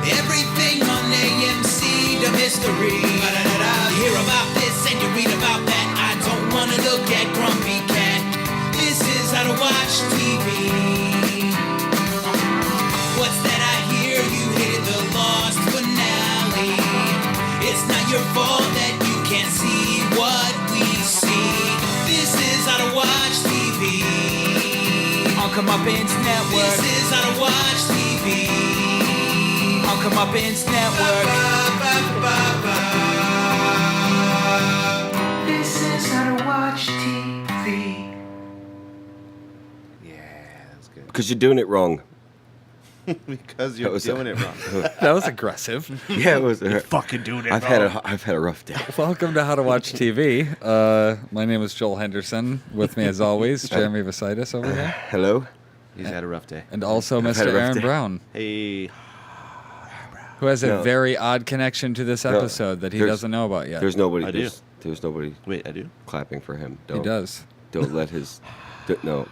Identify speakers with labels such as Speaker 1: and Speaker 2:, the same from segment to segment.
Speaker 1: Everything on AMC, the mystery. You hear about this and you read about that. I don't wanna look at Grumpy Cat. This is how to watch TV. What's that I hear? You hated the lost finale. It's not your fault that you can't see what we see. This is how to watch TV. On Comeuppance Network. This is how to watch TV. On Comeuppance Network. This is how to watch TV.
Speaker 2: Yeah, that's good.
Speaker 3: Because you're doing it wrong.
Speaker 2: Because you're doing it wrong.
Speaker 4: That was aggressive.
Speaker 3: Yeah, it was.
Speaker 2: Fucking doing it
Speaker 3: I've had a rough day.
Speaker 4: Welcome to How to Watch TV. My name is Joel Henderson. With me, as always, Jeremy Vasaitis over here.
Speaker 3: Hello.
Speaker 2: He's had a rough day.
Speaker 4: And also
Speaker 3: I've
Speaker 4: Mr.
Speaker 3: had a rough
Speaker 4: Aaron
Speaker 3: day.
Speaker 4: Brown,
Speaker 2: Hey.
Speaker 4: who has a
Speaker 3: No.
Speaker 4: very odd connection to this episode that he
Speaker 3: there's-
Speaker 4: doesn't know about yet.
Speaker 3: There's nobody.
Speaker 2: I do.
Speaker 3: There's nobody
Speaker 2: Wait, I do?
Speaker 3: clapping for him.
Speaker 4: He does.
Speaker 3: Don't let his. No,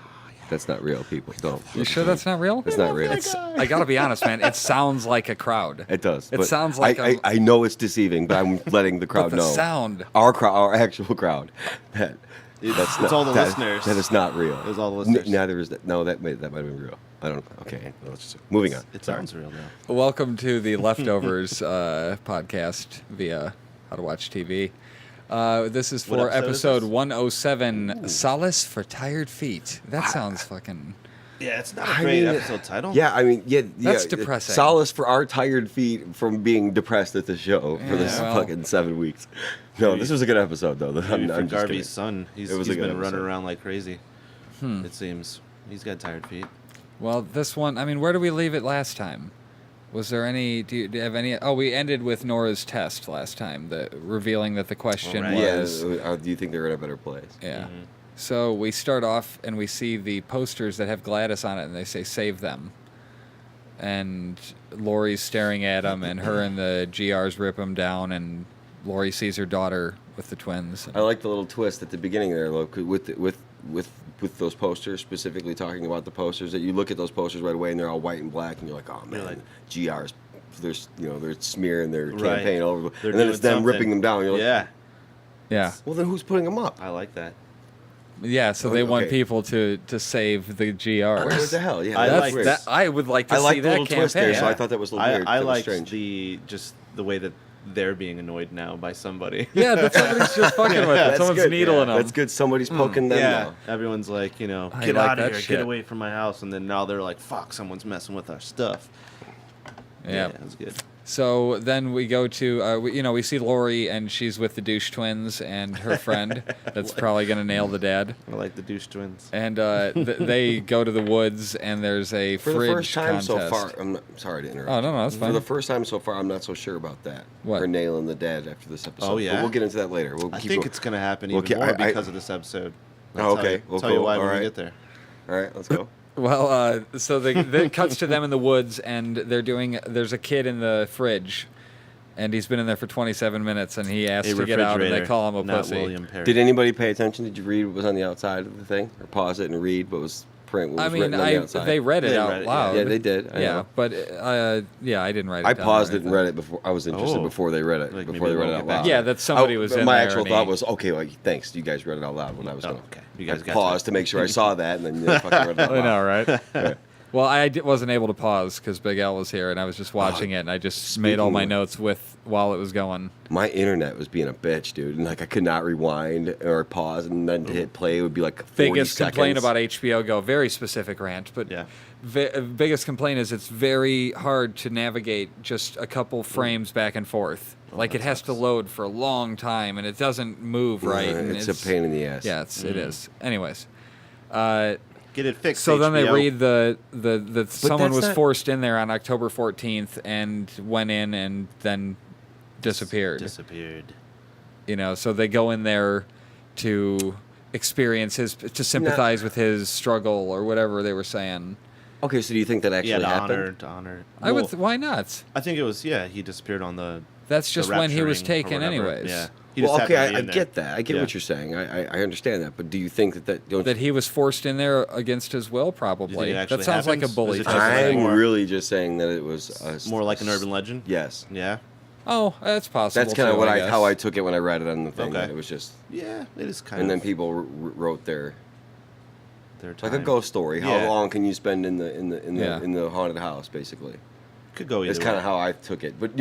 Speaker 3: that's not real. People don't.
Speaker 4: You sure that's not real?
Speaker 3: It's not real.
Speaker 4: I gotta be honest, man. It sounds like a crowd.
Speaker 3: It does.
Speaker 4: It
Speaker 3: but
Speaker 4: sounds like
Speaker 3: I know it's deceiving, but I'm letting the crowd
Speaker 4: the
Speaker 3: know.
Speaker 4: sound.
Speaker 3: Our crowd, our actual crowd. That's
Speaker 2: It's all the listeners.
Speaker 3: That is not real.
Speaker 2: It was all the listeners.
Speaker 3: Neither is that. No, that might have been real. I don't know. Okay, let's just moving on.
Speaker 2: It sounds real now.
Speaker 4: Welcome to the Leftovers podcast via How to Watch TV. This is
Speaker 2: What
Speaker 4: for
Speaker 2: episode is
Speaker 4: episode
Speaker 2: this?
Speaker 4: 107, Solace for Tired Feet. That sounds fucking...
Speaker 2: Yeah, it's not a great episode title.
Speaker 3: Yeah, I mean, yeah,
Speaker 4: That's depressing.
Speaker 3: Solace for our tired feet from being depressed at the show for this
Speaker 4: well.
Speaker 3: fucking 7 weeks. No, this was a good episode though.
Speaker 2: Maybe
Speaker 3: I'm
Speaker 2: for
Speaker 3: just
Speaker 2: Garvey's
Speaker 3: kidding.
Speaker 2: son, he's
Speaker 3: It was a good
Speaker 2: been running
Speaker 3: episode.
Speaker 2: around like crazy. It seems. He's got tired feet.
Speaker 4: Well, this one, I mean, where do we leave it last time? Was there any, do you have any, oh, we ended with Nora's test last time, revealing that the question
Speaker 2: Right.
Speaker 4: was...
Speaker 3: Yeah, do you think they're in a better place?
Speaker 4: Yeah. So we start off and we see the posters that have Gladys on it, and they say "Save them." And Lori's staring at them, and her and the GRs rip them down, and Lori sees her daughter with the twins.
Speaker 3: I like the little twist at the beginning there, look, with those posters, specifically talking about the posters. That you look at those posters right away, and they're all white and black, and you're like, oh man,
Speaker 2: like-
Speaker 3: GRs. They're smearing their
Speaker 2: Right.
Speaker 3: campaign all over,
Speaker 2: They're
Speaker 3: and then
Speaker 2: doing
Speaker 3: it's them ripping
Speaker 2: something.
Speaker 3: them down. You're like,
Speaker 2: Yeah,
Speaker 4: Yeah,
Speaker 3: well, then who's putting them up?
Speaker 2: I like that.
Speaker 4: yeah. So they want
Speaker 3: Okay.
Speaker 4: people to save the GRs.
Speaker 3: What the hell? Yeah,
Speaker 2: I
Speaker 3: that's
Speaker 2: like
Speaker 3: weird.
Speaker 4: That, I would like to
Speaker 3: I
Speaker 4: see
Speaker 3: like the
Speaker 4: that
Speaker 3: little twist there,
Speaker 4: campaign.
Speaker 3: so I thought that was a little weird.
Speaker 2: I
Speaker 3: That was
Speaker 2: like
Speaker 3: strange.
Speaker 2: the way that they're being annoyed now by somebody.
Speaker 4: Yeah, that somebody's just fucking with it.
Speaker 3: That's
Speaker 4: Someone's
Speaker 3: good.
Speaker 4: needling them.
Speaker 3: That's good. Somebody's poking them
Speaker 2: Yeah,
Speaker 3: now.
Speaker 2: everyone's like,
Speaker 4: I
Speaker 2: get
Speaker 4: like
Speaker 2: out
Speaker 4: that
Speaker 2: of here,
Speaker 4: shit.
Speaker 2: get away from my house, and then now they're like, fuck, someone's messing with our stuff.
Speaker 4: Yeah.
Speaker 2: That's good.
Speaker 4: So then we go to, we see Lori, and she's with the douche twins and her friend that's probably going to nail the dad.
Speaker 2: I like the douche twins.
Speaker 4: And they go to the woods, and there's a
Speaker 3: For
Speaker 4: fridge
Speaker 3: the first time
Speaker 4: contest.
Speaker 3: so far, I'm sorry to interrupt.
Speaker 4: Oh, no, that's
Speaker 3: For
Speaker 4: fine.
Speaker 3: the first time so far, I'm not so sure about that.
Speaker 4: What?
Speaker 3: Her nailing the dad after this episode.
Speaker 2: Oh, yeah?
Speaker 3: But we'll get into that later. We'll
Speaker 2: I
Speaker 3: keep
Speaker 2: think
Speaker 3: going.
Speaker 2: it's going to happen
Speaker 3: Well,
Speaker 2: even
Speaker 3: okay,
Speaker 2: more
Speaker 3: I-
Speaker 2: because of this episode.
Speaker 3: Oh, okay.
Speaker 2: I'll
Speaker 3: Well,
Speaker 2: tell you
Speaker 3: cool.
Speaker 2: why
Speaker 3: All
Speaker 2: when we
Speaker 3: right.
Speaker 2: get there.
Speaker 3: All right, let's go.
Speaker 4: Well, so it cuts to them in the woods, and there's a kid in the fridge, and he's been in there for 27 minutes, and he asks to get out, and they call him a
Speaker 2: not
Speaker 4: pussy.
Speaker 2: William Perry.
Speaker 3: Did anybody pay attention? Did you read what was on the outside of the thing? Or pause it and read what was written on the outside?
Speaker 4: They read it
Speaker 2: They
Speaker 4: out
Speaker 2: read it,
Speaker 4: loud.
Speaker 3: Yeah, they did. I know.
Speaker 4: but I didn't write it
Speaker 3: I
Speaker 4: down
Speaker 3: paused
Speaker 4: or
Speaker 3: it and
Speaker 4: anything.
Speaker 3: read it before. I was interested
Speaker 2: Oh.
Speaker 3: before they read it.
Speaker 2: Like
Speaker 3: before
Speaker 2: maybe
Speaker 3: they read it
Speaker 2: we'll
Speaker 3: out
Speaker 2: get back
Speaker 3: loud.
Speaker 2: to
Speaker 4: Yeah, that somebody was in
Speaker 3: my
Speaker 4: there
Speaker 3: actual
Speaker 4: and
Speaker 3: thought
Speaker 4: he-
Speaker 3: was, okay, well, thanks. You guys read it out loud when I was
Speaker 2: Oh,
Speaker 3: going
Speaker 2: okay. You guys
Speaker 3: I
Speaker 2: got
Speaker 3: paused to make sure I saw that, and then fucking read it out
Speaker 4: I
Speaker 3: loud.
Speaker 4: know, right?
Speaker 3: Yeah.
Speaker 4: Well, I wasn't able to pause because Big L was here, and I was just watching it, and I just made all my notes while it was going.
Speaker 3: My internet was being a bitch, dude, and like I could not rewind or pause, and then to hit play it would be like 40
Speaker 4: Biggest
Speaker 3: seconds.
Speaker 4: complaint about HBO Go, very specific rant, but
Speaker 2: Yeah.
Speaker 4: biggest complaint is it's very hard to navigate just a couple frames back and forth. Like it has to load for a long time, and it doesn't move right. and
Speaker 3: It's a pain in the ass.
Speaker 4: Yeah, it is. Anyways.
Speaker 2: Get it fixed.
Speaker 4: So then they
Speaker 2: HBO.
Speaker 4: read the someone
Speaker 3: that's
Speaker 4: was
Speaker 3: not-
Speaker 4: forced in there on October 14th and went in and then disappeared.
Speaker 2: Disappeared.
Speaker 4: So they go in there to experience to sympathize with his struggle or whatever they were saying.
Speaker 3: Okay, so do you think that actually
Speaker 2: Yeah,
Speaker 3: happened?
Speaker 2: to honor.
Speaker 4: Why not?
Speaker 2: I think it was, he disappeared on the.
Speaker 4: That's just when he was
Speaker 2: rapturing or
Speaker 4: taken
Speaker 2: whatever.
Speaker 4: anyways.
Speaker 2: Yeah. He just
Speaker 3: Well, okay,
Speaker 2: happened to be
Speaker 3: I
Speaker 2: in there.
Speaker 3: get that. I get
Speaker 2: Yeah.
Speaker 3: what you're saying. I understand that. But do you think
Speaker 4: That he was forced in there against his will, probably.
Speaker 2: it actually
Speaker 4: That sounds like a
Speaker 2: happens?
Speaker 4: bully.
Speaker 2: Is it
Speaker 4: type
Speaker 2: just
Speaker 4: of
Speaker 2: like
Speaker 4: thing.
Speaker 3: I'm
Speaker 2: more-
Speaker 3: really just saying that it was
Speaker 2: More like an urban legend?
Speaker 3: Yes.
Speaker 2: Yeah.
Speaker 4: Oh, that's possible.
Speaker 3: That's kind of
Speaker 4: too,
Speaker 3: what
Speaker 4: guess.
Speaker 3: how I took it when I read it on the thing.
Speaker 2: Okay.
Speaker 3: That it was just,
Speaker 2: Yeah, it is kind
Speaker 3: and
Speaker 2: of.
Speaker 3: then people wrote their
Speaker 2: time.
Speaker 3: like a ghost story. How
Speaker 2: Yeah.
Speaker 3: long can you spend in the
Speaker 4: Yeah.
Speaker 3: in the haunted house? Basically,
Speaker 2: Could go either
Speaker 3: it's kind
Speaker 2: way.
Speaker 3: of how I took it. But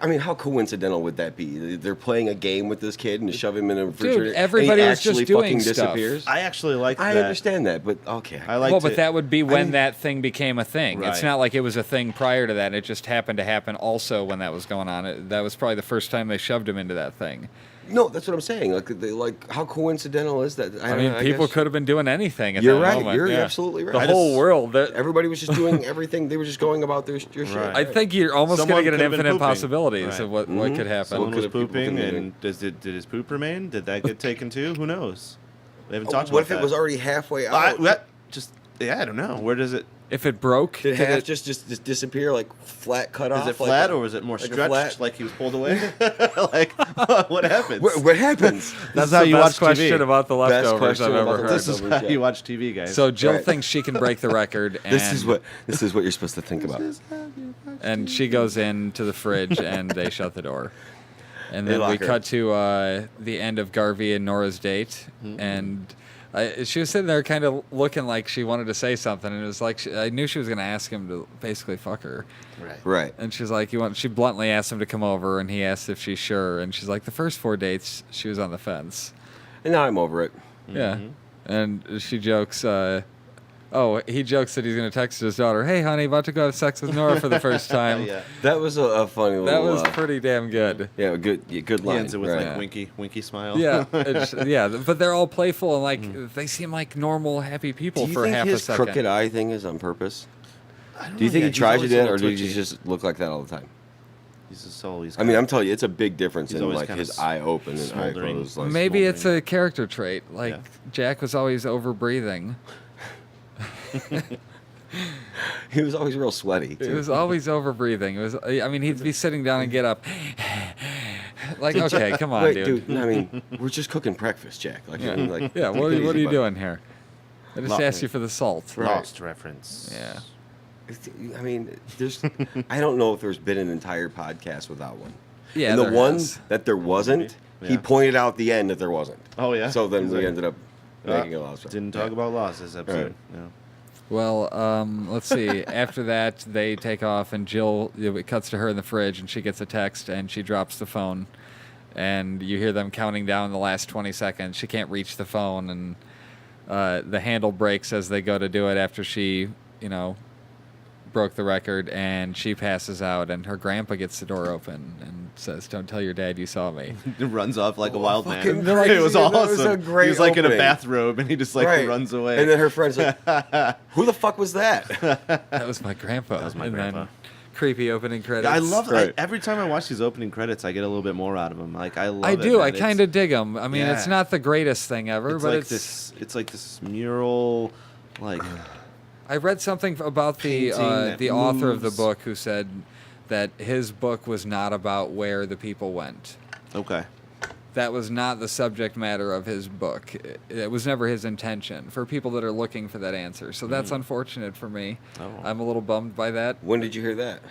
Speaker 3: I mean, how coincidental would that be? They're playing a game with this kid and shove him in a refrigerator.
Speaker 4: everybody
Speaker 3: and
Speaker 4: was
Speaker 3: he
Speaker 4: just
Speaker 3: actually
Speaker 4: doing
Speaker 3: fucking
Speaker 4: stuff.
Speaker 3: disappears.
Speaker 2: I actually like
Speaker 3: I
Speaker 2: that.
Speaker 3: understand that, but okay.
Speaker 2: I like
Speaker 4: Well, but that would be when
Speaker 3: mean-
Speaker 4: that thing became a thing. It's
Speaker 2: Right.
Speaker 4: not like it was a thing prior to that. It just happened to happen also when that was going on. That was probably the first time they shoved him into that thing.
Speaker 3: No, that's what I'm saying. Like how coincidental is that?
Speaker 4: I mean, people
Speaker 3: guess-
Speaker 4: could have been doing anything at
Speaker 3: You're
Speaker 4: that
Speaker 3: right.
Speaker 4: moment.
Speaker 3: You're
Speaker 4: yeah.
Speaker 3: absolutely right.
Speaker 4: The
Speaker 3: I
Speaker 4: whole
Speaker 3: just-
Speaker 4: world.
Speaker 3: Everybody was just doing everything. They were just going about their shit.
Speaker 2: Right.
Speaker 4: I think you're almost
Speaker 2: Someone
Speaker 4: going to get
Speaker 2: could
Speaker 4: an
Speaker 2: have been
Speaker 4: infinite
Speaker 2: pooping.
Speaker 4: possibilities
Speaker 2: Right.
Speaker 4: of what could happen.
Speaker 2: Someone was
Speaker 3: People could've
Speaker 2: pooping,
Speaker 3: been
Speaker 2: and did his poop remain? Did that get taken too? Who knows? We haven't talked
Speaker 3: What
Speaker 2: about
Speaker 3: if
Speaker 2: that.
Speaker 3: it was already halfway out?
Speaker 2: I don't know. Where does it?
Speaker 4: If it broke,
Speaker 3: Did half just disappear, like flat cut off?
Speaker 2: Is it
Speaker 3: like
Speaker 2: flat
Speaker 3: a-
Speaker 2: or was it more
Speaker 3: like a
Speaker 2: stretched,
Speaker 3: flat-
Speaker 2: like he was pulled away? Like what happens?
Speaker 3: What happens?
Speaker 2: That's
Speaker 4: This
Speaker 2: how
Speaker 4: is
Speaker 2: you
Speaker 4: the
Speaker 2: watch
Speaker 4: best question
Speaker 2: TV.
Speaker 4: about the
Speaker 3: Best
Speaker 4: leftovers
Speaker 3: question
Speaker 4: I've
Speaker 3: about
Speaker 4: ever
Speaker 3: the
Speaker 4: heard.
Speaker 2: This is
Speaker 3: leftovers,
Speaker 2: how
Speaker 3: yeah.
Speaker 2: you watch TV, guys.
Speaker 4: So Jill
Speaker 3: Right.
Speaker 4: thinks she can break the record, and
Speaker 3: This is what you're supposed to think about.
Speaker 4: and she goes into the fridge, and they shut the door. And
Speaker 3: They
Speaker 4: then we
Speaker 3: lock her.
Speaker 4: cut to the end of Garvey and Nora's date, and she was sitting there kind of looking like she wanted to say something, and it was like I knew she was going to ask him to basically fuck her.
Speaker 2: right.
Speaker 3: Right.
Speaker 4: And she's like, she bluntly asked him to come over, and he asked if she's sure, and she's like, the first 4 dates, she was on the fence.
Speaker 3: And now I'm over it.
Speaker 4: Yeah. And she jokes, he jokes that he's going to text his daughter, hey, honey, about to go have sex with Nora for the first time.
Speaker 2: Yeah.
Speaker 3: That was a funny little.
Speaker 4: That was pretty damn good.
Speaker 3: Yeah, good
Speaker 2: He
Speaker 3: line.
Speaker 2: ends it with
Speaker 3: right.
Speaker 2: like winky smile.
Speaker 4: Yeah, but they're all playful and like they seem like normal, happy people
Speaker 3: Do you
Speaker 4: for
Speaker 3: think
Speaker 4: half a
Speaker 3: his
Speaker 4: second.
Speaker 3: crooked eye thing is on purpose?
Speaker 2: I don't
Speaker 3: Do you
Speaker 2: know.
Speaker 3: think
Speaker 2: Yeah,
Speaker 3: he tries to
Speaker 2: always
Speaker 3: do
Speaker 2: a
Speaker 3: that, or
Speaker 2: little
Speaker 3: does he
Speaker 2: twitchy.
Speaker 3: just look like that all the time?
Speaker 2: He's just so he's.
Speaker 3: I mean, I'm telling you, it's a big difference
Speaker 2: He's
Speaker 3: in
Speaker 2: always
Speaker 3: like
Speaker 2: kinda
Speaker 3: his eye open and eye
Speaker 2: smoldering.
Speaker 3: closed. Like,
Speaker 4: Maybe it's
Speaker 2: smoldering.
Speaker 4: a character trait. Like
Speaker 2: Yeah.
Speaker 4: Jack was always over breathing.
Speaker 3: he was always real sweaty.
Speaker 4: He
Speaker 3: Too.
Speaker 4: was always over breathing. It was. I mean, he'd be sitting down and get up. Like, okay, come on,
Speaker 3: Wait,
Speaker 4: dude.
Speaker 3: I mean, we're just cooking breakfast, Jack. Like, I mean, like,
Speaker 4: Yeah,
Speaker 3: take
Speaker 4: what
Speaker 3: it
Speaker 4: are
Speaker 3: easy,
Speaker 4: you
Speaker 3: buddy.
Speaker 4: doing here? I just
Speaker 2: Lost
Speaker 4: asked
Speaker 2: me.
Speaker 4: you for the salt.
Speaker 3: Right.
Speaker 2: Lost reference.
Speaker 4: Yeah.
Speaker 3: I mean, there's. I don't know if there's been an entire podcast without one.
Speaker 4: Yeah,
Speaker 3: and the
Speaker 4: there
Speaker 3: one
Speaker 4: has.
Speaker 3: that there wasn't,
Speaker 2: Yeah.
Speaker 3: he pointed out the end that there wasn't.
Speaker 2: Oh yeah.
Speaker 3: So then
Speaker 2: He's
Speaker 3: we
Speaker 2: like,
Speaker 3: ended up making a loss.
Speaker 2: Didn't talk about Lost this episode.
Speaker 3: Right.
Speaker 2: Yeah.
Speaker 4: Well, let's see. After that, they take off, and Jill, it cuts to her in the fridge, and she gets a text, and she drops the phone. And you hear them counting down the last 20 seconds. She can't reach the phone, and the handle breaks as they go to do it after she, broke the record, and she passes out, and her grandpa gets the door open and says, "Don't tell your dad you saw me."
Speaker 2: It runs off like a wild
Speaker 3: fucking
Speaker 2: man.
Speaker 3: crazy.
Speaker 2: It was
Speaker 3: That
Speaker 2: awesome.
Speaker 3: was a great
Speaker 2: he was like in a
Speaker 3: opening.
Speaker 2: bathrobe, and he just like
Speaker 3: Right.
Speaker 2: runs away.
Speaker 3: And then her friend's like, "Who the fuck was that?"
Speaker 4: That was my grandpa.
Speaker 2: That was my
Speaker 4: and
Speaker 2: grandpa.
Speaker 4: Then creepy opening credits.
Speaker 2: Yeah, I love
Speaker 3: Right.
Speaker 2: every time I watch these opening credits, I get a little bit more out of them. Like I love
Speaker 4: I
Speaker 2: it.
Speaker 4: do.
Speaker 2: man.
Speaker 4: I
Speaker 2: It's-
Speaker 4: kind of dig them. I mean,
Speaker 2: Yeah.
Speaker 4: it's not the greatest thing ever,
Speaker 2: It's
Speaker 4: but
Speaker 2: like
Speaker 4: it's
Speaker 2: this. It's like this mural, like
Speaker 4: I read something about the
Speaker 2: Painting that
Speaker 4: the author of the
Speaker 2: moves.
Speaker 4: book who said that his book was not about where the people went.
Speaker 2: okay.
Speaker 4: That was not the subject matter of his book. It was never his intention for people that are looking for that answer. So that's unfortunate for me.
Speaker 2: Oh.
Speaker 4: I'm a little bummed by that.
Speaker 3: When did you hear that?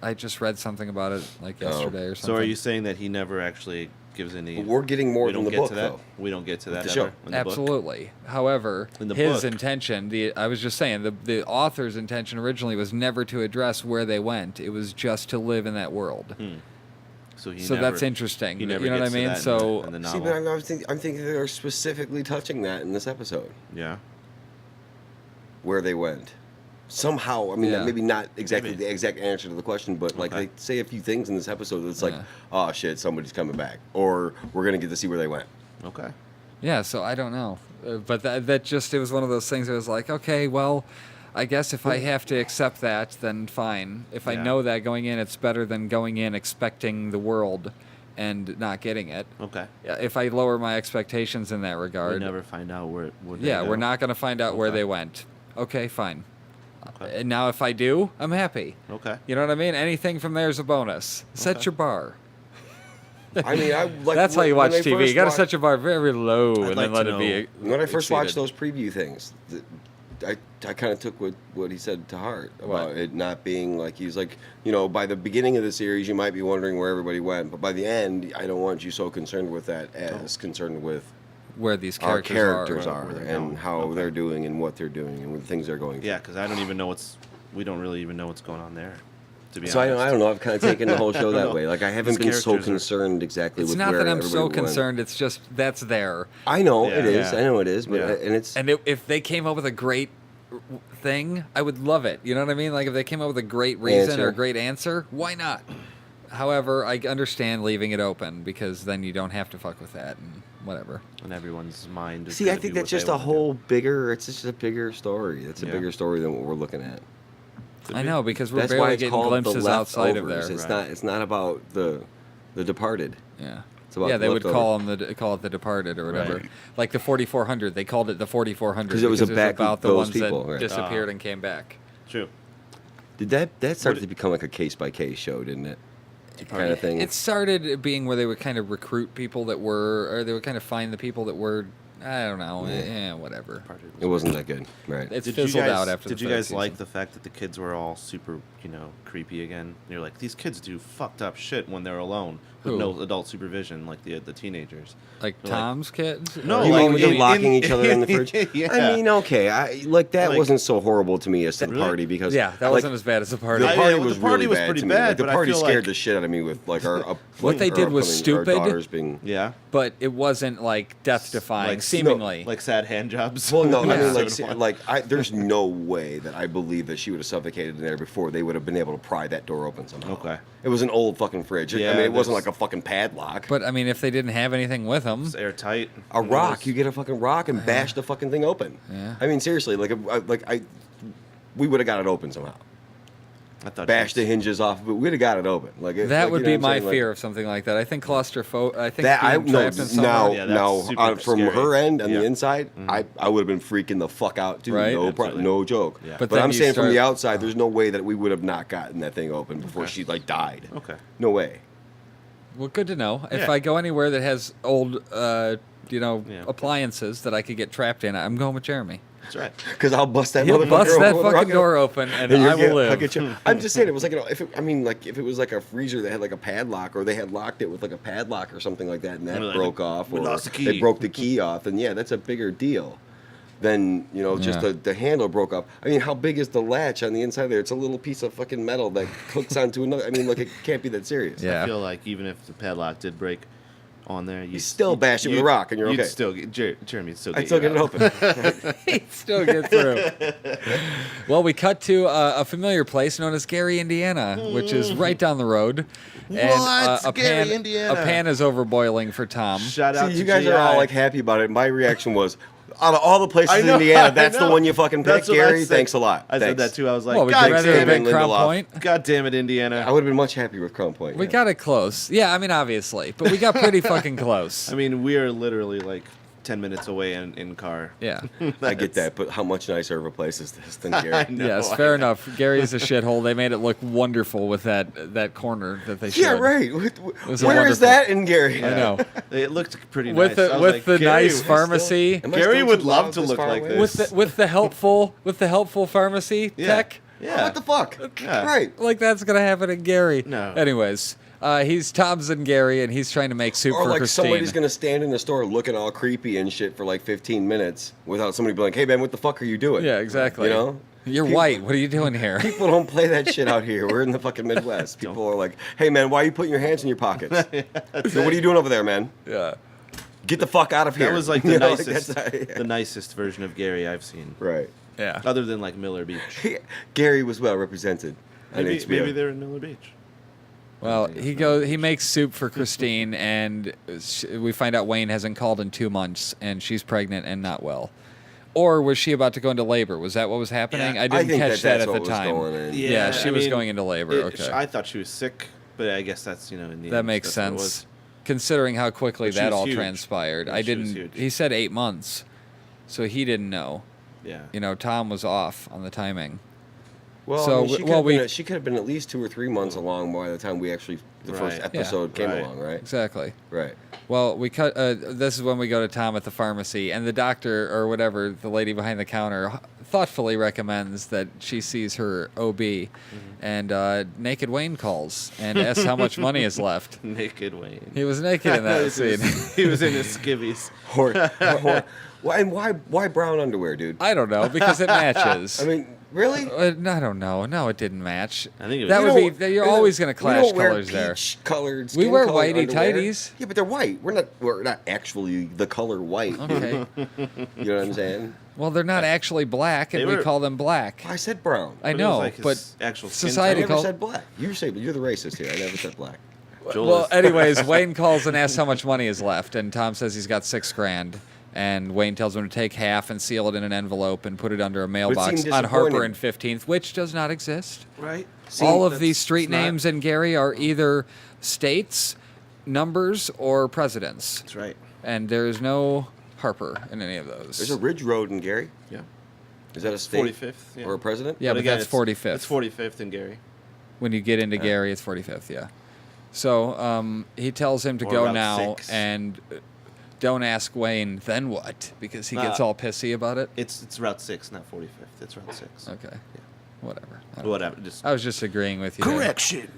Speaker 4: I just read something about it like yesterday or something.
Speaker 2: So are you saying that he never actually gives any?
Speaker 3: We're getting more
Speaker 2: we
Speaker 3: than
Speaker 2: don't
Speaker 3: the
Speaker 2: get
Speaker 3: book,
Speaker 2: to that.
Speaker 3: though.
Speaker 2: We don't get to that
Speaker 3: the
Speaker 2: ever
Speaker 3: show.
Speaker 2: in the book?
Speaker 4: Absolutely. However,
Speaker 2: In the
Speaker 4: his
Speaker 2: book.
Speaker 4: intention, I was just saying, the author's intention originally was never to address where they went. It was just to live in that world.
Speaker 2: So he
Speaker 4: So
Speaker 2: never,
Speaker 4: that's interesting.
Speaker 2: He never
Speaker 4: You know what
Speaker 2: gets
Speaker 4: I
Speaker 2: to
Speaker 4: mean?
Speaker 2: that
Speaker 4: So-
Speaker 2: in the
Speaker 3: See,
Speaker 2: novel.
Speaker 3: but I'm thinking they're specifically touching that in this episode,
Speaker 2: Yeah.
Speaker 3: where they went. Somehow, I mean,
Speaker 4: Yeah.
Speaker 3: maybe not exactly
Speaker 2: Maybe.
Speaker 3: the exact answer to the question, but like
Speaker 2: Okay.
Speaker 3: they say a few things in this episode that's like,
Speaker 4: Yeah.
Speaker 3: oh shit, somebody's coming back, or we're gonna get to see where they went.
Speaker 2: Okay.
Speaker 4: Yeah, so I don't know. But that just, it was one of those things that was like, okay, well, I guess if I have to accept that, then fine. If I
Speaker 2: Yeah.
Speaker 4: know that going in, it's better than going in expecting the world and not getting it.
Speaker 2: Okay.
Speaker 4: Yeah, if I lower my expectations in that
Speaker 2: We
Speaker 4: regard,
Speaker 2: never find out where they
Speaker 4: yeah,
Speaker 2: go.
Speaker 4: we're not going to find out where
Speaker 2: Okay.
Speaker 4: they went. Okay, fine.
Speaker 2: Okay.
Speaker 4: And now if I do, I'm happy.
Speaker 2: Okay.
Speaker 4: You know what I mean? Anything from there is a bonus. Set
Speaker 2: Okay.
Speaker 4: your bar.
Speaker 3: I mean, I like.
Speaker 4: That's how you watch
Speaker 3: when I
Speaker 4: TV.
Speaker 3: first
Speaker 4: You got to
Speaker 3: watched-
Speaker 4: set your bar very low
Speaker 2: I'd
Speaker 4: and
Speaker 2: like
Speaker 4: then let
Speaker 2: to
Speaker 4: it be.
Speaker 2: know-
Speaker 3: When I first watched
Speaker 4: exceeded.
Speaker 3: those preview things, I kind of took what he said to heart about
Speaker 4: What?
Speaker 3: it not being like he's like, you know, by the beginning of the series you might be wondering where everybody went, but by the end I don't want you so concerned with that as concerned with
Speaker 4: Where these
Speaker 3: our
Speaker 4: characters,
Speaker 3: characters are
Speaker 2: where they're
Speaker 3: and
Speaker 2: going.
Speaker 3: how
Speaker 2: Okay.
Speaker 3: they're doing and what they're doing and the things they're going through.
Speaker 2: Yeah, because I don't even know we don't really even know what's going on there. To be
Speaker 3: So
Speaker 2: honest.
Speaker 3: I don't know. I've kind of taken the whole show
Speaker 2: don't
Speaker 3: that
Speaker 2: know.
Speaker 3: way. Like I haven't
Speaker 2: These
Speaker 3: been so
Speaker 2: characters are-
Speaker 3: concerned exactly
Speaker 4: It's
Speaker 3: with
Speaker 4: not
Speaker 3: where
Speaker 4: that I'm so
Speaker 3: everybody went.
Speaker 4: concerned. It's just that's there.
Speaker 3: I know
Speaker 2: Yeah.
Speaker 3: it is.
Speaker 4: Yeah.
Speaker 3: I know it is. But
Speaker 2: Yeah.
Speaker 3: and it's
Speaker 4: And if they came up with a great thing, I would love it. You know what I mean? Like if they came up with a great reason
Speaker 3: Answer.
Speaker 4: or a great answer, why not? However, I understand leaving it open because then you don't have to fuck with that and whatever.
Speaker 2: And everyone's mind. Is
Speaker 3: see. I
Speaker 2: gonna
Speaker 3: think
Speaker 2: do
Speaker 3: that's
Speaker 2: what
Speaker 3: just
Speaker 2: they
Speaker 3: a
Speaker 2: wanna
Speaker 3: whole bigger. It's just a bigger story. It's a
Speaker 2: Yeah.
Speaker 3: bigger story than what we're looking at.
Speaker 2: do.
Speaker 4: I know because we're
Speaker 3: That's why
Speaker 4: barely
Speaker 3: it's
Speaker 4: getting
Speaker 3: called
Speaker 4: glimpses
Speaker 3: the
Speaker 4: outside of there.
Speaker 3: leftovers. It's
Speaker 2: Right.
Speaker 3: not. It's not about the Departed.
Speaker 4: Yeah.
Speaker 3: It's about
Speaker 4: Yeah,
Speaker 3: the
Speaker 4: they would
Speaker 3: leftover.
Speaker 4: call it the Departed or whatever.
Speaker 2: Right.
Speaker 4: Like the 4400, they called it the 4400
Speaker 3: 'Cause it was about
Speaker 4: about the
Speaker 3: those
Speaker 4: ones
Speaker 3: people,
Speaker 4: that
Speaker 3: right.
Speaker 4: disappeared and came back.
Speaker 2: True.
Speaker 3: Did that started
Speaker 2: What-
Speaker 3: to become like a case by case show, didn't it? Kind of thing.
Speaker 4: It started being where they would kind of recruit people that were, or they would kind of find the people that were, I don't know, whatever.
Speaker 3: It wasn't that good, right?
Speaker 4: It's
Speaker 2: Did you
Speaker 4: fizzled
Speaker 2: guys,
Speaker 4: out after
Speaker 2: did
Speaker 4: the
Speaker 2: you
Speaker 4: third
Speaker 2: guys like
Speaker 4: season.
Speaker 2: the fact that the kids were all super, creepy again? You're like, these kids do fucked up shit when they're alone with
Speaker 4: Who?
Speaker 2: no adult supervision, like the teenagers.
Speaker 4: Like
Speaker 2: They're like-
Speaker 4: Tom's kids?
Speaker 2: No,
Speaker 3: You
Speaker 2: like
Speaker 3: mean when they're
Speaker 2: in-
Speaker 3: locking
Speaker 2: in-
Speaker 3: each other in the fridge?
Speaker 2: Yeah.
Speaker 3: I mean, okay, that
Speaker 2: Like-
Speaker 3: wasn't so horrible to me as to the
Speaker 2: Really?
Speaker 3: party because
Speaker 4: Yeah, that
Speaker 3: like,
Speaker 4: wasn't as bad as the party.
Speaker 3: the
Speaker 2: I-
Speaker 3: party
Speaker 2: the
Speaker 3: was
Speaker 2: party
Speaker 3: really
Speaker 2: was
Speaker 3: bad
Speaker 2: pretty
Speaker 3: to me. Like,
Speaker 2: bad,
Speaker 3: the
Speaker 2: but I
Speaker 3: party
Speaker 2: feel
Speaker 3: scared
Speaker 2: like-
Speaker 3: the shit out of me with like our
Speaker 4: What they did was
Speaker 3: our
Speaker 4: stupid.
Speaker 3: daughters being
Speaker 2: Yeah.
Speaker 4: But it wasn't like death-defying,
Speaker 2: Like,
Speaker 4: seemingly.
Speaker 2: Like sad hand jobs.
Speaker 3: well, no, I
Speaker 4: Yeah.
Speaker 3: mean,
Speaker 2: Sort of
Speaker 3: there's no way that I believe that she would have suffocated in there before they would have been able to pry that door open somehow.
Speaker 2: Okay.
Speaker 3: It was an old fucking fridge.
Speaker 2: Yeah,
Speaker 3: I mean, it wasn't
Speaker 2: there's-
Speaker 3: like a fucking padlock.
Speaker 4: But I mean, if they didn't have anything with them,
Speaker 2: It's airtight.
Speaker 3: A rock, you get a fucking rock and bash the fucking thing open.
Speaker 4: Yeah.
Speaker 3: I mean, seriously, we would have got it open somehow.
Speaker 2: I thought
Speaker 3: Bash
Speaker 2: she
Speaker 3: the hinges off, but we'd have got it open.
Speaker 4: that would be my
Speaker 3: fear.
Speaker 4: fear of something like that. I think claustrophobic. I think
Speaker 3: That I
Speaker 4: being
Speaker 3: no
Speaker 4: trapped in somewhere.
Speaker 3: now
Speaker 2: Yeah, that's
Speaker 3: now
Speaker 2: super
Speaker 3: from
Speaker 2: scary.
Speaker 3: her end on
Speaker 2: Yeah.
Speaker 3: the inside, I would have been freaking the fuck out too.
Speaker 4: Right?
Speaker 2: Absolutely.
Speaker 3: No joke.
Speaker 2: Yeah.
Speaker 4: But
Speaker 3: But
Speaker 4: then
Speaker 3: I'm
Speaker 4: you
Speaker 3: saying from the
Speaker 4: start-
Speaker 3: outside, there's no way that we would have not gotten that thing open before
Speaker 2: Okay.
Speaker 3: she like died.
Speaker 2: Okay.
Speaker 3: No way.
Speaker 4: Well, good to know. If
Speaker 2: Yeah.
Speaker 4: I go anywhere that has old,
Speaker 2: Yeah.
Speaker 4: appliances that I could get trapped in, I'm going with Jeremy.
Speaker 2: That's right.
Speaker 3: Because I'll bust that
Speaker 4: He'll
Speaker 3: motherfucker
Speaker 4: bust
Speaker 3: open
Speaker 4: that
Speaker 3: with a
Speaker 4: fucking
Speaker 3: rock
Speaker 4: door open, and
Speaker 3: you'll
Speaker 4: I will
Speaker 3: I'll
Speaker 4: live.
Speaker 3: get you. I'm just saying, it was like, if it was like a freezer that had like a padlock, or they had locked it with like a padlock or something like that, and that
Speaker 2: We're like,
Speaker 3: broke off,
Speaker 2: we
Speaker 3: or
Speaker 2: lost the key.
Speaker 3: they broke the key off, then yeah, that's a bigger deal than just
Speaker 4: Yeah.
Speaker 3: the handle broke off. I mean, how big is the latch on the inside there? It's a little piece of fucking metal that hooks onto another. I mean, like, it can't be that serious.
Speaker 4: Yeah.
Speaker 2: I feel like even if the padlock did break on there,
Speaker 3: You still bash it with a rock and you're
Speaker 2: you'd
Speaker 3: okay.
Speaker 2: Still get, Jeremy'd still get
Speaker 3: I'd still
Speaker 2: you
Speaker 3: get it
Speaker 2: out.
Speaker 3: open.
Speaker 4: He'd still get through. Well, we cut to a familiar place known as Gary, Indiana, which is right down the road. And
Speaker 2: What? Gary, Indiana.
Speaker 4: a pan is overboiling for Tom.
Speaker 2: Shout out
Speaker 3: See,
Speaker 2: to
Speaker 3: you guys
Speaker 2: GI.
Speaker 3: are all like happy about it. My reaction was, out of all the places
Speaker 2: I
Speaker 3: in
Speaker 2: know,
Speaker 3: Indiana,
Speaker 2: I
Speaker 3: that's the
Speaker 2: know.
Speaker 3: one you fucking picked,
Speaker 2: That's what I
Speaker 3: Gary.
Speaker 2: said.
Speaker 3: Thanks a lot.
Speaker 2: I
Speaker 3: Thanks.
Speaker 2: said that too. I was like,
Speaker 4: Well, would you
Speaker 2: God
Speaker 4: rather
Speaker 2: damn
Speaker 4: have
Speaker 2: it,
Speaker 4: been Crown
Speaker 3: Lindelof.
Speaker 4: Point?
Speaker 2: God damn it, Indiana.
Speaker 3: I would have been much happier with Crown Point.
Speaker 4: We
Speaker 3: yeah.
Speaker 4: got it close. Yeah, I mean, obviously. But we got pretty fucking close.
Speaker 2: I mean, we are literally like 10 minutes away in car.
Speaker 4: Yeah.
Speaker 3: I get that, but how much nicer of a place is this than
Speaker 2: I
Speaker 3: Gary?
Speaker 2: know,
Speaker 4: Yes,
Speaker 2: I
Speaker 4: fair
Speaker 2: know.
Speaker 4: enough. Gary's a shithole. They made it look wonderful with that corner that they showed.
Speaker 3: Yeah, right.
Speaker 4: was
Speaker 3: Where
Speaker 4: a
Speaker 3: is
Speaker 4: wonderful-
Speaker 3: that in Gary?
Speaker 4: I know.
Speaker 2: It looked pretty
Speaker 4: With
Speaker 2: nice. I
Speaker 4: the
Speaker 2: was
Speaker 4: with
Speaker 2: like,
Speaker 4: the
Speaker 2: Gary,
Speaker 4: nice
Speaker 2: we're
Speaker 4: pharmacy.
Speaker 3: Am I
Speaker 2: Gary
Speaker 3: still
Speaker 2: would
Speaker 3: too
Speaker 2: love
Speaker 3: loud
Speaker 2: to
Speaker 3: this
Speaker 2: look
Speaker 3: far
Speaker 2: like
Speaker 3: away?
Speaker 2: this.
Speaker 4: With the helpful pharmacy
Speaker 2: Yeah.
Speaker 4: tech.
Speaker 2: Yeah.
Speaker 3: What the fuck?
Speaker 2: Yeah.
Speaker 3: Right.
Speaker 4: Like that's gonna happen in Gary.
Speaker 2: No.
Speaker 4: Anyways, he's Tom's in Gary and he's trying to make soup
Speaker 3: Or
Speaker 4: for
Speaker 3: like
Speaker 4: Christine.
Speaker 3: somebody's gonna stand in the store looking all creepy and shit for like 15 minutes without somebody being like, "Hey man, what the fuck are you doing?"
Speaker 4: Yeah, exactly.
Speaker 3: You know?
Speaker 4: You're
Speaker 3: People-
Speaker 4: white. What are you doing here?
Speaker 3: People don't play that shit out here. We're in the fucking Midwest. People are like, "Hey man, why are you putting your hands in your pockets? So what are you doing over there, man?
Speaker 4: Yeah.
Speaker 3: Get the fuck out of here."
Speaker 2: That was like the
Speaker 3: You know, like,
Speaker 2: nicest,
Speaker 3: that's-
Speaker 2: the nicest version of Gary I've seen,
Speaker 3: Right.
Speaker 4: Yeah.
Speaker 2: other than like Miller Beach.
Speaker 3: Gary was well represented. on
Speaker 2: Maybe,
Speaker 3: HBO.
Speaker 2: maybe they're in Miller Beach.
Speaker 4: Well, he makes soup for Christine, and we find out Wayne hasn't called in 2 months, and she's pregnant and not well. Or was she about to go into labor? Was that what was happening?
Speaker 2: Yeah,
Speaker 4: I didn't
Speaker 3: think
Speaker 4: catch that
Speaker 3: that's
Speaker 4: at the
Speaker 3: what was
Speaker 4: time.
Speaker 3: going in.
Speaker 4: Yeah, she
Speaker 2: I
Speaker 4: was
Speaker 2: mean,
Speaker 4: going into labor. Okay.
Speaker 2: I thought she was sick, but I guess that's in the
Speaker 4: That
Speaker 2: end,
Speaker 4: makes
Speaker 2: that's what it
Speaker 4: sense, considering how quickly
Speaker 2: But she
Speaker 4: that
Speaker 2: was
Speaker 4: all
Speaker 2: huge.
Speaker 4: transpired.
Speaker 2: Yeah,
Speaker 4: I
Speaker 2: she was
Speaker 4: didn't.
Speaker 2: huge.
Speaker 4: He said 8 months, so he didn't know.
Speaker 2: was. Yeah.
Speaker 4: You know, Tom was off on the timing.
Speaker 3: Well,
Speaker 4: So,
Speaker 3: I mean, she could have been at least 2 or 3 months along by the time we actually the first
Speaker 2: Right.
Speaker 3: episode came
Speaker 2: Right.
Speaker 3: along, right?
Speaker 4: Exactly.
Speaker 3: Right.
Speaker 4: Well, we cut. This is when we go to Tom at the pharmacy, and the doctor or whatever, the lady behind the counter, thoughtfully recommends that she sees her OB, and Naked Wayne calls and asks how much money is left.
Speaker 2: Naked Wayne.
Speaker 4: He was naked in that scene.
Speaker 2: He was in his skivvies.
Speaker 3: Why brown underwear, dude?
Speaker 4: I don't know because it matches.
Speaker 3: I mean, really?
Speaker 4: I don't know. No, it didn't match.
Speaker 2: I think it was-
Speaker 4: that
Speaker 2: We
Speaker 4: would be. You're always going to clash colors there.
Speaker 3: Colored
Speaker 4: We wear
Speaker 3: skin-colored
Speaker 4: whitey
Speaker 3: underwear.
Speaker 4: tighties.
Speaker 3: Yeah, but they're white. We're not actually the color white.
Speaker 4: Okay.
Speaker 3: You know what I'm saying?
Speaker 4: Well, they're not actually black, and
Speaker 2: They
Speaker 4: we
Speaker 2: were-
Speaker 4: call them black.
Speaker 3: I said brown.
Speaker 4: I
Speaker 2: But it was
Speaker 4: know,
Speaker 2: like his
Speaker 4: but
Speaker 2: actual skin
Speaker 3: I
Speaker 4: society
Speaker 3: never
Speaker 4: called.
Speaker 3: said black. You're the racist here. I never said black.
Speaker 2: Joel
Speaker 4: Well,
Speaker 2: is-
Speaker 4: anyways, Wayne calls and asks how much money is left, and Tom says he's got $6,000. And Wayne tells him to take half and seal it in an envelope and put it under a mailbox
Speaker 3: seemed
Speaker 4: on Harper
Speaker 3: disappointing.
Speaker 4: and 15th, which does not exist.
Speaker 2: right?
Speaker 4: All of
Speaker 2: that's-
Speaker 4: these street
Speaker 2: it's not-
Speaker 4: names in Gary are either states, numbers, or presidents.
Speaker 2: That's right.
Speaker 4: And there is no Harper in any of those.
Speaker 3: There's a Ridge Road in Gary.
Speaker 2: Yeah.
Speaker 3: Is that a state
Speaker 2: 45th. Yeah.
Speaker 3: or a president?
Speaker 4: Yeah, but
Speaker 2: again,
Speaker 4: that's
Speaker 2: it's-
Speaker 4: 45th.
Speaker 2: It's 45th in Gary.
Speaker 4: When you get into Gary, it's 45th, yeah. So he tells him to
Speaker 2: Or
Speaker 4: go
Speaker 2: Route
Speaker 4: now
Speaker 2: 6.
Speaker 4: and don't ask Wayne, then what? Because he gets
Speaker 2: Nah.
Speaker 4: all pissy about it.
Speaker 2: It's Route 6, not 45th. It's Route 6.
Speaker 4: Okay. Whatever. I don't-
Speaker 2: Whatever. Just
Speaker 4: I was just agreeing with you. there.
Speaker 2: correction.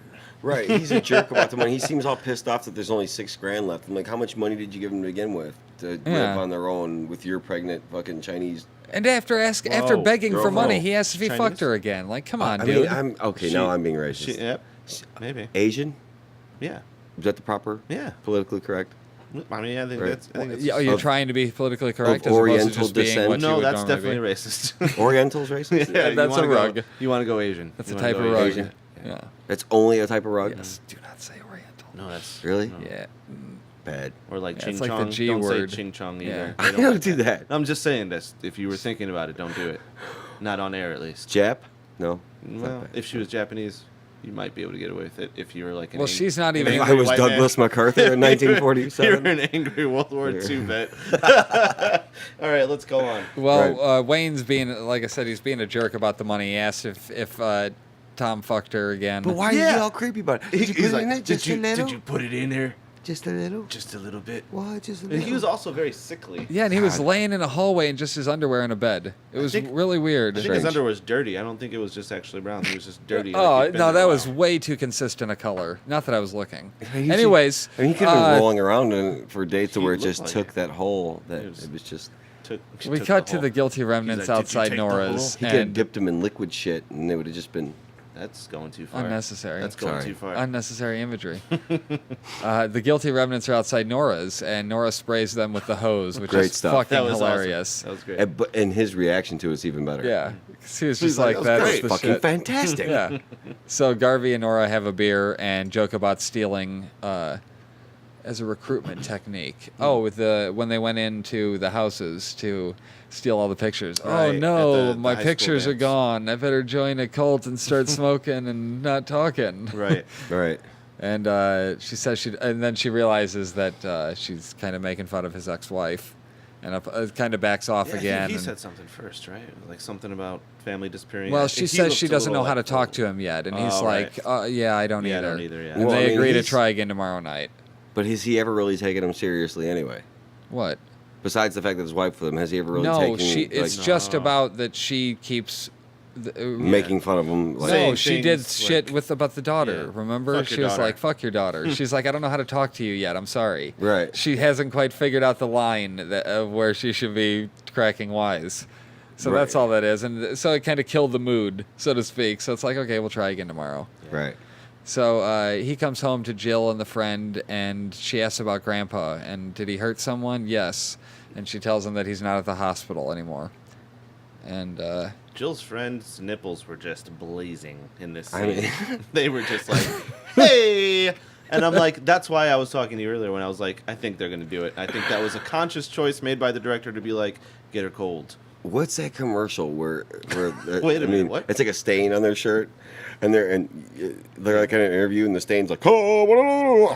Speaker 3: Right. He's a jerk about the money. He seems all pissed off that there's only $6,000 left. I'm like, how much money did you give him to begin with to
Speaker 4: Yeah.
Speaker 3: live on their own with your pregnant fucking Chinese?
Speaker 4: And after
Speaker 2: Whoa,
Speaker 4: begging for
Speaker 3: girl,
Speaker 4: money,
Speaker 3: no.
Speaker 4: he asks if he
Speaker 2: Chinese?
Speaker 4: fucked her again. Like, come on,
Speaker 3: I
Speaker 4: dude.
Speaker 3: mean, I'm okay. Now I'm being racist.
Speaker 2: Yep. Maybe.
Speaker 3: Asian?
Speaker 2: Yeah.
Speaker 3: Is that the proper?
Speaker 2: Yeah.
Speaker 3: Politically correct.
Speaker 2: I mean, I think
Speaker 3: Right.
Speaker 2: that's. I think that's
Speaker 4: Yeah, you're
Speaker 3: Of-
Speaker 4: trying to be politically correct
Speaker 3: of
Speaker 4: as opposed to
Speaker 3: Oriental
Speaker 4: just being
Speaker 3: descent.
Speaker 4: what you
Speaker 2: no,
Speaker 4: would
Speaker 2: that's
Speaker 4: normally
Speaker 2: definitely
Speaker 4: be.
Speaker 2: racist.
Speaker 3: Oriental's racist?
Speaker 2: Yeah,
Speaker 4: that's
Speaker 2: you wanna
Speaker 4: a rug.
Speaker 2: Go, you want to go Asian.
Speaker 4: That's
Speaker 2: You
Speaker 4: a
Speaker 2: wanna
Speaker 4: type
Speaker 2: go
Speaker 4: of rug.
Speaker 2: Asian.
Speaker 4: Yeah.
Speaker 3: That's only a type of rug?
Speaker 4: Yes. Do not say Oriental.
Speaker 2: No, that's
Speaker 3: Really?
Speaker 2: no.
Speaker 4: Yeah.
Speaker 3: Bad.
Speaker 2: Or like
Speaker 4: Yeah,
Speaker 2: ching
Speaker 4: it's like the
Speaker 2: chong.
Speaker 4: G
Speaker 2: Don't
Speaker 4: word.
Speaker 2: say ching chong
Speaker 4: Yeah.
Speaker 2: either.
Speaker 3: I
Speaker 2: They
Speaker 3: don't
Speaker 2: like
Speaker 3: do that.
Speaker 2: I'm just saying this. If you were thinking about it, don't do it. Not on air, at least.
Speaker 3: Jap? No. It's not
Speaker 2: Well,
Speaker 3: bad.
Speaker 2: if she was Japanese, you might be able to get away with it. If you were like an
Speaker 4: Well, she's not even-
Speaker 3: If
Speaker 2: angry
Speaker 3: I was
Speaker 2: white man.
Speaker 3: Douglas MacArthur in
Speaker 2: You're
Speaker 3: 1947.
Speaker 2: an angry World War II vet. All right, let's go on.
Speaker 4: Well, Wayne's being, like I said, he's being a jerk about the money. He asked if Tom fucked her again.
Speaker 3: But why are
Speaker 2: Yeah.
Speaker 3: you all creepy about it? Did you put
Speaker 2: He's
Speaker 3: it
Speaker 2: like,
Speaker 3: in there? Just a little?
Speaker 2: did you put it in there?
Speaker 3: Just a little?
Speaker 2: Just a little bit.
Speaker 3: Why? Just a
Speaker 2: And
Speaker 3: little?
Speaker 2: he was also very sickly.
Speaker 4: Yeah, and he was
Speaker 3: God.
Speaker 4: laying in a hallway in just his underwear in a bed. It was
Speaker 2: think-
Speaker 4: really weird.
Speaker 2: I think his
Speaker 3: Strange.
Speaker 2: underwear was dirty. I don't think it was just actually brown. He was just dirty.
Speaker 4: Oh,
Speaker 2: like, he'd been
Speaker 4: no,
Speaker 2: there
Speaker 4: that
Speaker 2: a
Speaker 4: was
Speaker 2: while.
Speaker 4: way too consistent a color. Not that I was looking.
Speaker 3: He
Speaker 4: Anyways,
Speaker 3: I mean, he could have been
Speaker 4: uh,
Speaker 3: rolling around for dates to
Speaker 2: he
Speaker 3: where it
Speaker 2: looked
Speaker 3: just
Speaker 2: like
Speaker 3: took
Speaker 2: it.
Speaker 3: that hole. That
Speaker 2: It was-
Speaker 3: it was just.
Speaker 4: we
Speaker 2: took
Speaker 4: cut to
Speaker 2: whole-
Speaker 4: the guilty remnants
Speaker 2: like, "Did you
Speaker 4: outside
Speaker 2: take the
Speaker 4: Nora's,
Speaker 2: whole?"
Speaker 3: He could have
Speaker 4: and
Speaker 3: dipped him in liquid shit, and it would have just been.
Speaker 2: That's going too far.
Speaker 4: unnecessary.
Speaker 2: That's going
Speaker 3: Sorry.
Speaker 2: too far.
Speaker 4: Unnecessary imagery. The guilty remnants are outside Nora's, and Nora sprays them with the hose, which
Speaker 3: Great
Speaker 4: is
Speaker 3: stuff.
Speaker 4: fucking
Speaker 2: That was
Speaker 4: hilarious.
Speaker 2: Awesome. That was great.
Speaker 3: And his reaction to it's even better.
Speaker 4: Yeah, 'cause he was
Speaker 2: He's
Speaker 4: just
Speaker 2: like,
Speaker 4: like,
Speaker 2: "That was
Speaker 4: "That's
Speaker 2: great."
Speaker 4: the
Speaker 3: Fucking
Speaker 4: shit."
Speaker 3: fantastic.
Speaker 4: Yeah. So Garvey and Nora have a beer and joke about stealing as a recruitment technique. Oh, with when they went into the houses to steal all the pictures.
Speaker 2: Right,
Speaker 4: Oh
Speaker 2: at
Speaker 4: no,
Speaker 2: the
Speaker 4: my
Speaker 2: high school
Speaker 4: pictures are
Speaker 2: dance.
Speaker 4: gone. I better join a cult and start smoking and not talking.
Speaker 2: Right.
Speaker 3: Right.
Speaker 4: And she says and then she realizes that she's kind of making fun of his ex-wife, and kind of backs off
Speaker 2: Yeah,
Speaker 4: again.
Speaker 2: He
Speaker 4: and-
Speaker 2: said something first, right? Like something about family disappearing.
Speaker 4: well,
Speaker 2: I
Speaker 4: she
Speaker 2: think he
Speaker 4: says
Speaker 2: looked
Speaker 4: she
Speaker 2: a
Speaker 4: doesn't know
Speaker 2: little
Speaker 4: how to
Speaker 2: like,
Speaker 4: talk to him yet, and he's
Speaker 2: Oh,
Speaker 4: like, yeah, I don't
Speaker 2: Yeah, I
Speaker 4: either.
Speaker 2: don't either, yeah.
Speaker 4: And
Speaker 3: Well,
Speaker 4: they
Speaker 3: I mean,
Speaker 4: agree to
Speaker 3: he's-
Speaker 4: try again tomorrow night.
Speaker 3: But has he ever really taken him seriously anyway?
Speaker 4: What?
Speaker 3: Besides the fact that his wife with him, has he ever really
Speaker 4: No,
Speaker 3: taken?
Speaker 4: it's
Speaker 3: like,
Speaker 4: just
Speaker 2: No.
Speaker 4: about that she keeps.
Speaker 3: making fun of him. Like,
Speaker 4: No,
Speaker 2: Saying
Speaker 4: she did
Speaker 2: things
Speaker 4: shit
Speaker 2: like-
Speaker 4: about the daughter.
Speaker 2: Yeah.
Speaker 4: Remember,
Speaker 2: Fuck
Speaker 4: she
Speaker 2: your
Speaker 4: was
Speaker 2: daughter.
Speaker 4: like, "Fuck your daughter." She's like, "I don't know how to talk to you yet. I'm sorry."
Speaker 3: Right.
Speaker 4: She hasn't quite figured out the line of where she should be cracking wise. So
Speaker 3: Right.
Speaker 4: that's all that is, and so it kind of killed the mood, so to speak. So it's like, okay, we'll try again tomorrow.
Speaker 3: Right.
Speaker 4: So he comes home to Jill and the friend, and she asks about Grandpa. And did he hurt someone? Yes. And she tells him that he's not at the hospital anymore. And
Speaker 2: Jill's friend's nipples were just blazing in this scene.
Speaker 3: I mean-
Speaker 2: They were just like, hey! And I'm like, that's why I was talking to you earlier when I was like, I think they're going to do it. I think that was a conscious choice made by the director to be like, get her cold.
Speaker 3: What's that commercial where
Speaker 2: Wait a
Speaker 3: I
Speaker 2: minute,
Speaker 3: mean,
Speaker 2: what?
Speaker 3: it's like a stain on their shirt, and they're like in an interview, and the stain's like, oh,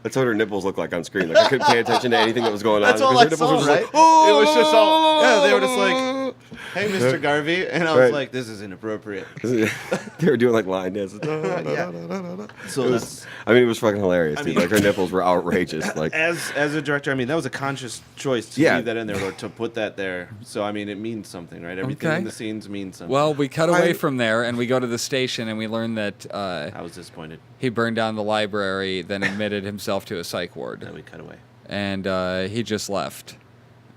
Speaker 3: that's what her nipples look like on screen. Like I couldn't pay attention to anything that was going on.
Speaker 2: That's all
Speaker 3: because
Speaker 2: I
Speaker 3: her
Speaker 2: saw,
Speaker 3: nipples were
Speaker 2: right?
Speaker 3: just like, oh,
Speaker 2: It was just all, yeah, they were just like, hey, Mr. Garvey. And I was
Speaker 3: Right.
Speaker 2: like, this is inappropriate.
Speaker 3: They were doing like line dances.
Speaker 2: Yeah. So
Speaker 3: It was, I mean, it was fucking hilarious, dude. Like her nipples were outrageous. Like
Speaker 2: as a director, I mean, that was a conscious choice to
Speaker 3: Yeah.
Speaker 2: leave that in there or to put that there. So, I mean, it means something, right? Everything
Speaker 4: Okay.
Speaker 2: in the scenes means something.
Speaker 4: Well, we cut away from there and we go to the station and we learn that
Speaker 2: I was disappointed
Speaker 4: he burned down the library, then admitted himself to a psych ward.
Speaker 2: that we cut away.
Speaker 4: And he just left,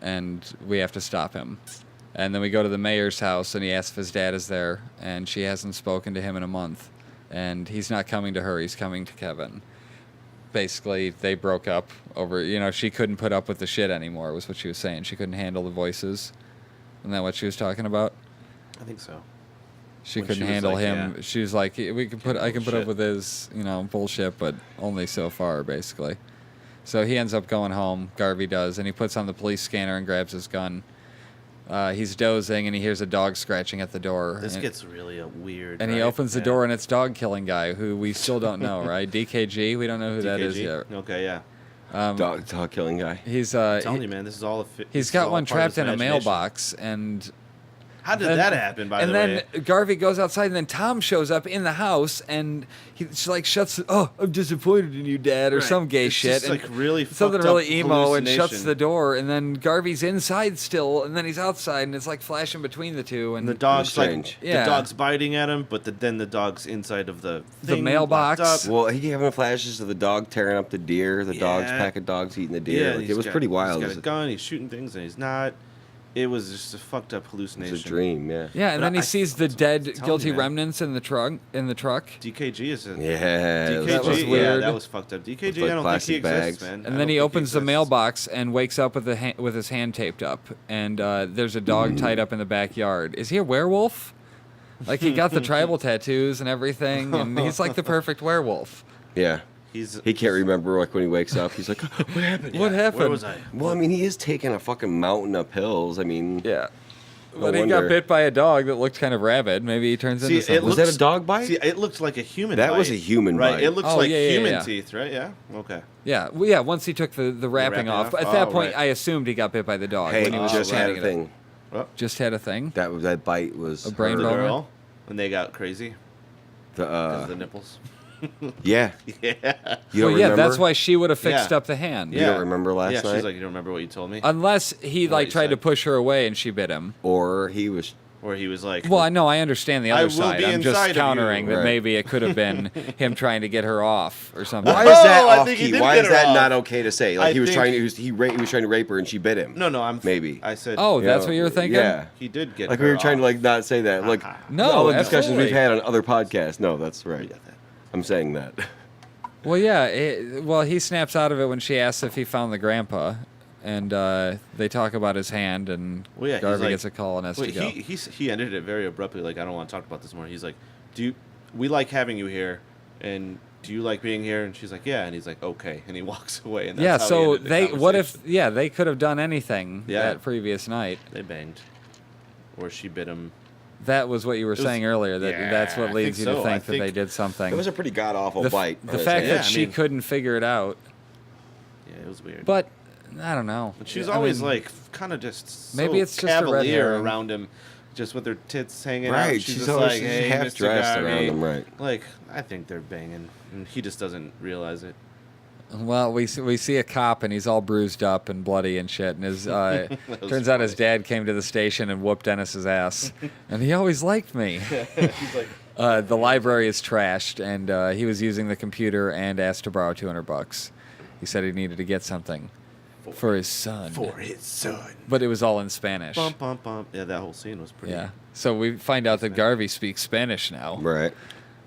Speaker 4: and we have to stop him. And then we go to the mayor's house, and he asks if his dad is there, and she hasn't spoken to him in a month, and he's not coming to her, he's coming to Kevin. Basically, they broke up over, she couldn't put up with the shit anymore, was what she was saying. She couldn't handle the voices. Isn't that what she was talking about?
Speaker 2: I think so.
Speaker 4: She
Speaker 2: When
Speaker 4: couldn't
Speaker 2: she was
Speaker 4: handle
Speaker 2: like,
Speaker 4: him.
Speaker 2: yeah.
Speaker 4: She was like, I can put up
Speaker 2: Bullshit.
Speaker 4: with his, bullshit, but only so far, basically. So he ends up going home, Garvey does, and he puts on the police scanner and grabs his gun. He's dozing, and he hears a dog scratching at the door.
Speaker 2: This
Speaker 4: and,
Speaker 2: gets really weird.
Speaker 4: and he
Speaker 2: right?
Speaker 4: opens the
Speaker 2: Yeah.
Speaker 4: door, and it's dog killing guy, who we still don't know, right? DKG, we don't know who that is
Speaker 2: DKG?
Speaker 4: yet.
Speaker 2: Okay, yeah.
Speaker 3: dog killing guy.
Speaker 4: He's
Speaker 2: I'm telling you, man, this is all
Speaker 4: he's got one trapped in a mailbox, and
Speaker 2: How did that happen, by the way?
Speaker 4: And then Garvey goes outside, and then Tom shows up in the house, and he like shuts. Oh, I'm disappointed in you, Dad, or
Speaker 2: Right.
Speaker 4: some gay
Speaker 2: It's
Speaker 4: shit.
Speaker 2: just,
Speaker 4: and
Speaker 2: like, really
Speaker 4: something
Speaker 2: fucked
Speaker 4: really
Speaker 2: up
Speaker 4: emo, and shuts
Speaker 2: hallucination.
Speaker 4: the door. And then Garvey's inside still, and then he's outside, and it's like flashing between the two. And
Speaker 2: the dog's
Speaker 3: strange.
Speaker 2: like
Speaker 4: Yeah.
Speaker 2: the dog's biting at him, but then the dog's inside of the thing,
Speaker 4: mailbox.
Speaker 2: locked up.
Speaker 3: Well, he having flashes of the dog tearing up the deer, the dog's
Speaker 2: Yeah.
Speaker 3: pack of dogs eating the deer. Like,
Speaker 2: he's
Speaker 3: it was
Speaker 2: got-
Speaker 3: pretty wild.
Speaker 2: He's
Speaker 3: It
Speaker 2: got a gun. He's shooting things, and he's not. It was just a fucked up hallucination.
Speaker 3: was a dream, yeah.
Speaker 4: yeah, and
Speaker 2: But
Speaker 4: then he
Speaker 2: I-
Speaker 4: sees the dead,
Speaker 2: telling
Speaker 4: guilty
Speaker 2: you, man.
Speaker 4: remnants in the truck.
Speaker 2: DKG is a
Speaker 3: Yeah,
Speaker 2: DKG.
Speaker 4: that was
Speaker 2: Yeah,
Speaker 4: weird.
Speaker 2: that was fucked up. DKG,
Speaker 3: With, like,
Speaker 2: I don't think he
Speaker 3: plastic
Speaker 2: exists,
Speaker 3: bags.
Speaker 2: man. I
Speaker 4: And
Speaker 2: don't
Speaker 4: then he
Speaker 2: think
Speaker 4: opens the
Speaker 2: exists.
Speaker 4: mailbox and wakes up with with his hand taped up, and there's a dog tied up in the backyard. Is he a werewolf? Like he got the tribal tattoos and everything, and he's like the perfect werewolf.
Speaker 3: yeah. He can't remember, like, when he wakes up. He's like, what happened?
Speaker 4: What happened?
Speaker 2: Where was I?
Speaker 3: Well, I mean, he is taking a fucking mountain up hills. I mean,
Speaker 4: Yeah.
Speaker 3: No
Speaker 4: But he got
Speaker 3: wonder.
Speaker 4: bit by a dog that looked kind of rabid. Maybe he turns
Speaker 2: See,
Speaker 4: into something.
Speaker 3: Was that a dog bite?
Speaker 2: See, it looked like a human.
Speaker 3: That
Speaker 2: bite.
Speaker 3: was a human
Speaker 2: right?
Speaker 3: bite.
Speaker 2: It looks
Speaker 4: Oh,
Speaker 2: like
Speaker 4: yeah,
Speaker 2: human
Speaker 4: yeah.
Speaker 2: teeth, right? Yeah. Okay.
Speaker 4: Yeah, well, yeah. Once he took the wrapping
Speaker 2: wrapping
Speaker 4: off.
Speaker 2: off?
Speaker 4: At that
Speaker 2: Oh,
Speaker 4: point,
Speaker 2: right.
Speaker 4: I assumed he got bit by the dog.
Speaker 3: Hey,
Speaker 4: when he was
Speaker 3: just had a
Speaker 4: riding it.
Speaker 3: thing.
Speaker 2: Well,
Speaker 4: Just had a thing.
Speaker 3: That bite was
Speaker 4: A brain
Speaker 2: the
Speaker 4: boner?
Speaker 2: girl when they got crazy
Speaker 3: The,
Speaker 2: because of the nipples.
Speaker 3: yeah.
Speaker 2: Yeah.
Speaker 3: You don't
Speaker 4: Well, yeah,
Speaker 3: remember?
Speaker 4: that's why she would have fixed
Speaker 2: Yeah.
Speaker 4: up the hand.
Speaker 3: You don't remember last
Speaker 2: yeah,
Speaker 3: night?
Speaker 2: she's like, you don't remember what you told me,
Speaker 4: Unless he
Speaker 2: What
Speaker 4: like
Speaker 2: you
Speaker 4: tried to
Speaker 2: said.
Speaker 4: push her away and she bit him.
Speaker 3: Or he was.
Speaker 2: or he was like,
Speaker 4: Well, I know, I understand the
Speaker 2: I
Speaker 4: other
Speaker 2: will
Speaker 4: side.
Speaker 2: be
Speaker 4: I'm
Speaker 2: inside
Speaker 4: just
Speaker 2: of you.
Speaker 4: countering that
Speaker 3: Right.
Speaker 4: maybe it could have been him trying to get her off or something.
Speaker 3: Why is that
Speaker 2: Oh, I
Speaker 3: off
Speaker 2: think he
Speaker 3: key?
Speaker 2: did
Speaker 3: Why
Speaker 2: get
Speaker 3: is
Speaker 2: her
Speaker 3: that
Speaker 2: off.
Speaker 3: not okay to say? Like
Speaker 2: I
Speaker 3: he was
Speaker 2: think-
Speaker 3: trying to, he was trying to rape her and she bit him.
Speaker 2: no, I'm
Speaker 3: Maybe.
Speaker 2: I said,
Speaker 4: Oh,
Speaker 3: You
Speaker 4: that's
Speaker 3: know,
Speaker 4: what you were thinking?
Speaker 3: Yeah.
Speaker 2: he did get.
Speaker 3: Like
Speaker 2: her
Speaker 3: we were trying to
Speaker 2: off.
Speaker 3: like not say that. Like
Speaker 4: No,
Speaker 3: all the discussions
Speaker 4: absolutely.
Speaker 3: we've had on other podcasts. No, that's right.
Speaker 2: got that.
Speaker 3: I'm saying that.
Speaker 4: Well, yeah. Well, he snaps out of it when she asks if he found the grandpa, and they talk about his hand, and
Speaker 2: Well, yeah, he's
Speaker 4: Garvey
Speaker 2: like-
Speaker 4: gets a call and has
Speaker 2: Wait,
Speaker 4: to go.
Speaker 2: he ended it very abruptly. Like, I don't want to talk about this more. He's like, we like having you here, and do you like being here? And she's like, yeah. And he's like, okay. And he walks away. And that's
Speaker 4: Yeah.
Speaker 2: how he
Speaker 4: So
Speaker 2: ended the
Speaker 4: what if?
Speaker 2: conversation.
Speaker 4: Yeah, they could have done anything
Speaker 2: Yeah.
Speaker 4: that previous night.
Speaker 2: they banged, or she bit him?
Speaker 4: That was what you were
Speaker 2: was-
Speaker 4: saying earlier. That
Speaker 2: yeah,
Speaker 4: that's what
Speaker 2: I
Speaker 4: leads
Speaker 2: think
Speaker 4: you to
Speaker 2: so. I
Speaker 4: think that they
Speaker 2: think-
Speaker 4: did something.
Speaker 3: It was a pretty god awful
Speaker 4: the,
Speaker 3: bite.
Speaker 4: the fact
Speaker 2: Yeah,
Speaker 4: that
Speaker 2: I
Speaker 4: she
Speaker 2: mean-
Speaker 4: couldn't figure it out,
Speaker 2: Yeah, it was weird.
Speaker 4: but I don't know.
Speaker 2: But she's
Speaker 4: I
Speaker 2: always
Speaker 4: mean,
Speaker 2: like kind of just so
Speaker 4: maybe it's just a red
Speaker 2: cavalier
Speaker 4: herring.
Speaker 2: around him, just with her tits hanging out.
Speaker 3: Right,
Speaker 2: She's
Speaker 3: she's
Speaker 2: just
Speaker 3: always
Speaker 2: like,
Speaker 3: she's
Speaker 2: hey,
Speaker 3: half
Speaker 2: Mr.
Speaker 3: dressed
Speaker 2: Garvey.
Speaker 3: around him, right?
Speaker 2: Like, I think they're banging, and he just doesn't realize it.
Speaker 4: Well, we see a cop and he's all bruised up and bloody and shit. And his turns out his dad came to the station and whooped Dennis's ass, and he always liked me.
Speaker 2: He's like,
Speaker 4: The library is trashed, and he was using the computer and asked to borrow $200. He said he needed to get something for his son,
Speaker 2: for his son.
Speaker 4: but it was all in Spanish.
Speaker 2: Bump, bump, bump. Yeah, that whole scene was pretty.
Speaker 4: Yeah. So we find out that Garvey speaks Spanish now.
Speaker 3: Right.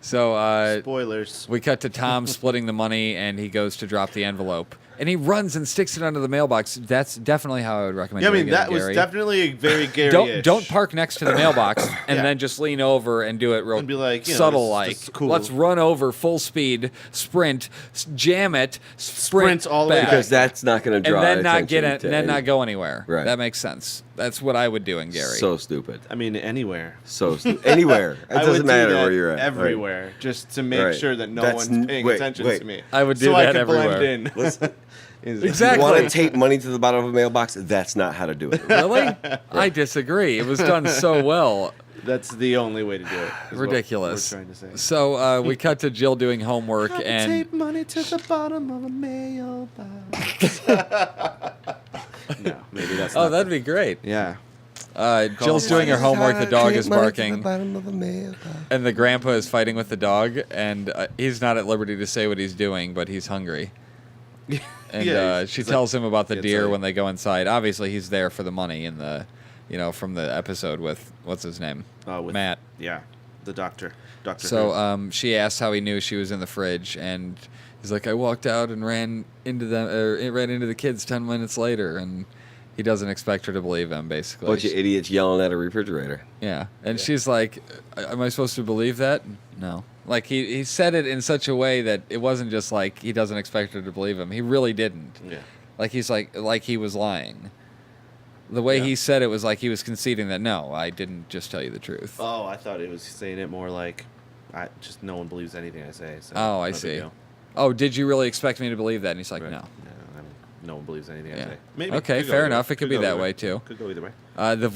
Speaker 4: So
Speaker 2: Spoilers.
Speaker 4: we cut to Tom splitting the money, and he goes to drop the envelope. And he runs and sticks it under the mailbox. That's definitely how I would recommend
Speaker 2: Yeah, I
Speaker 4: doing
Speaker 2: mean,
Speaker 4: it,
Speaker 2: that was
Speaker 4: Gary.
Speaker 2: definitely very Gary-ish.
Speaker 4: Don't park next to the mailbox and
Speaker 2: Yeah.
Speaker 4: then just lean over and do it real
Speaker 2: And be like, you know,
Speaker 4: subtle
Speaker 2: this-
Speaker 4: like.
Speaker 2: this is cool.
Speaker 4: Let's run over full speed, sprint, jam it, sprint
Speaker 2: all the way
Speaker 4: back,
Speaker 3: Because that's not going to draw
Speaker 4: and then not get
Speaker 3: attention
Speaker 4: it,
Speaker 3: to
Speaker 4: and then
Speaker 3: any-
Speaker 4: not go anywhere.
Speaker 3: Right.
Speaker 4: That makes sense. That's what I would do in Gary.
Speaker 3: So stupid.
Speaker 2: I mean, anywhere.
Speaker 3: So stupid. Anywhere. It
Speaker 2: I would
Speaker 3: doesn't
Speaker 2: do
Speaker 3: matter
Speaker 2: that
Speaker 3: where you're at. Right.
Speaker 2: everywhere, just to make
Speaker 3: Right.
Speaker 2: sure that no
Speaker 3: That's
Speaker 2: one's paying
Speaker 3: wait,
Speaker 2: attention
Speaker 3: wait.
Speaker 2: to me.
Speaker 4: I would do
Speaker 2: so
Speaker 4: that
Speaker 2: I can
Speaker 4: everywhere.
Speaker 2: blend in.
Speaker 3: Let's
Speaker 4: Exactly.
Speaker 3: Want to tape money to the bottom of a mailbox? That's not how to do it.
Speaker 4: Really? I disagree. It was done so well.
Speaker 2: That's the only way to do it. is what
Speaker 4: Ridiculous.
Speaker 2: We're trying to say.
Speaker 4: So we cut to Jill doing homework, and
Speaker 2: Tape money to the bottom of a mailbox. No, maybe that's.
Speaker 4: oh,
Speaker 2: not
Speaker 4: that'd be great.
Speaker 2: Yeah.
Speaker 4: Jill's doing her homework. The dog is
Speaker 3: Tape money to
Speaker 4: barking.
Speaker 3: the bottom of a mailbox.
Speaker 4: And the grandpa is fighting with the dog, and he's not at liberty to say what he's doing, but he's hungry. And
Speaker 2: Yeah,
Speaker 4: she
Speaker 2: he's
Speaker 4: tells him about the
Speaker 2: it's
Speaker 4: deer
Speaker 2: like-
Speaker 4: when they go inside. Obviously, he's there for the money in the, from the episode with what's his name,
Speaker 2: with
Speaker 4: Matt.
Speaker 2: Yeah, the doctor. Doctor.
Speaker 4: So she asks how he knew she was in the fridge, and he's like, "I walked out and ran into the kids 10 minutes later," and he doesn't expect her to believe him. Basically,
Speaker 3: Bunch of idiots yelling at a refrigerator.
Speaker 4: yeah, and she's like, "Am I supposed to believe that?" No. Like, he said it in such a way that it wasn't just like he doesn't expect her to believe him. He really didn't.
Speaker 2: Yeah.
Speaker 4: Like, he's like he was lying. The way he said it was like he was conceding that, no, I didn't just tell you the truth.
Speaker 2: Oh, I thought it was saying it more like, no one believes anything I say. So
Speaker 4: Oh, I
Speaker 2: no big
Speaker 4: see.
Speaker 2: deal.
Speaker 4: Oh, did you really expect me to believe that? And he's like,
Speaker 2: Right.
Speaker 4: no.
Speaker 2: No one believes anything I
Speaker 4: Yeah.
Speaker 2: say. Maybe.
Speaker 4: Okay,
Speaker 2: Could go
Speaker 4: fair
Speaker 2: either
Speaker 4: enough.
Speaker 2: way.
Speaker 4: It could be
Speaker 2: go
Speaker 4: that
Speaker 2: either
Speaker 4: way, too.
Speaker 2: Could go either way.
Speaker 4: The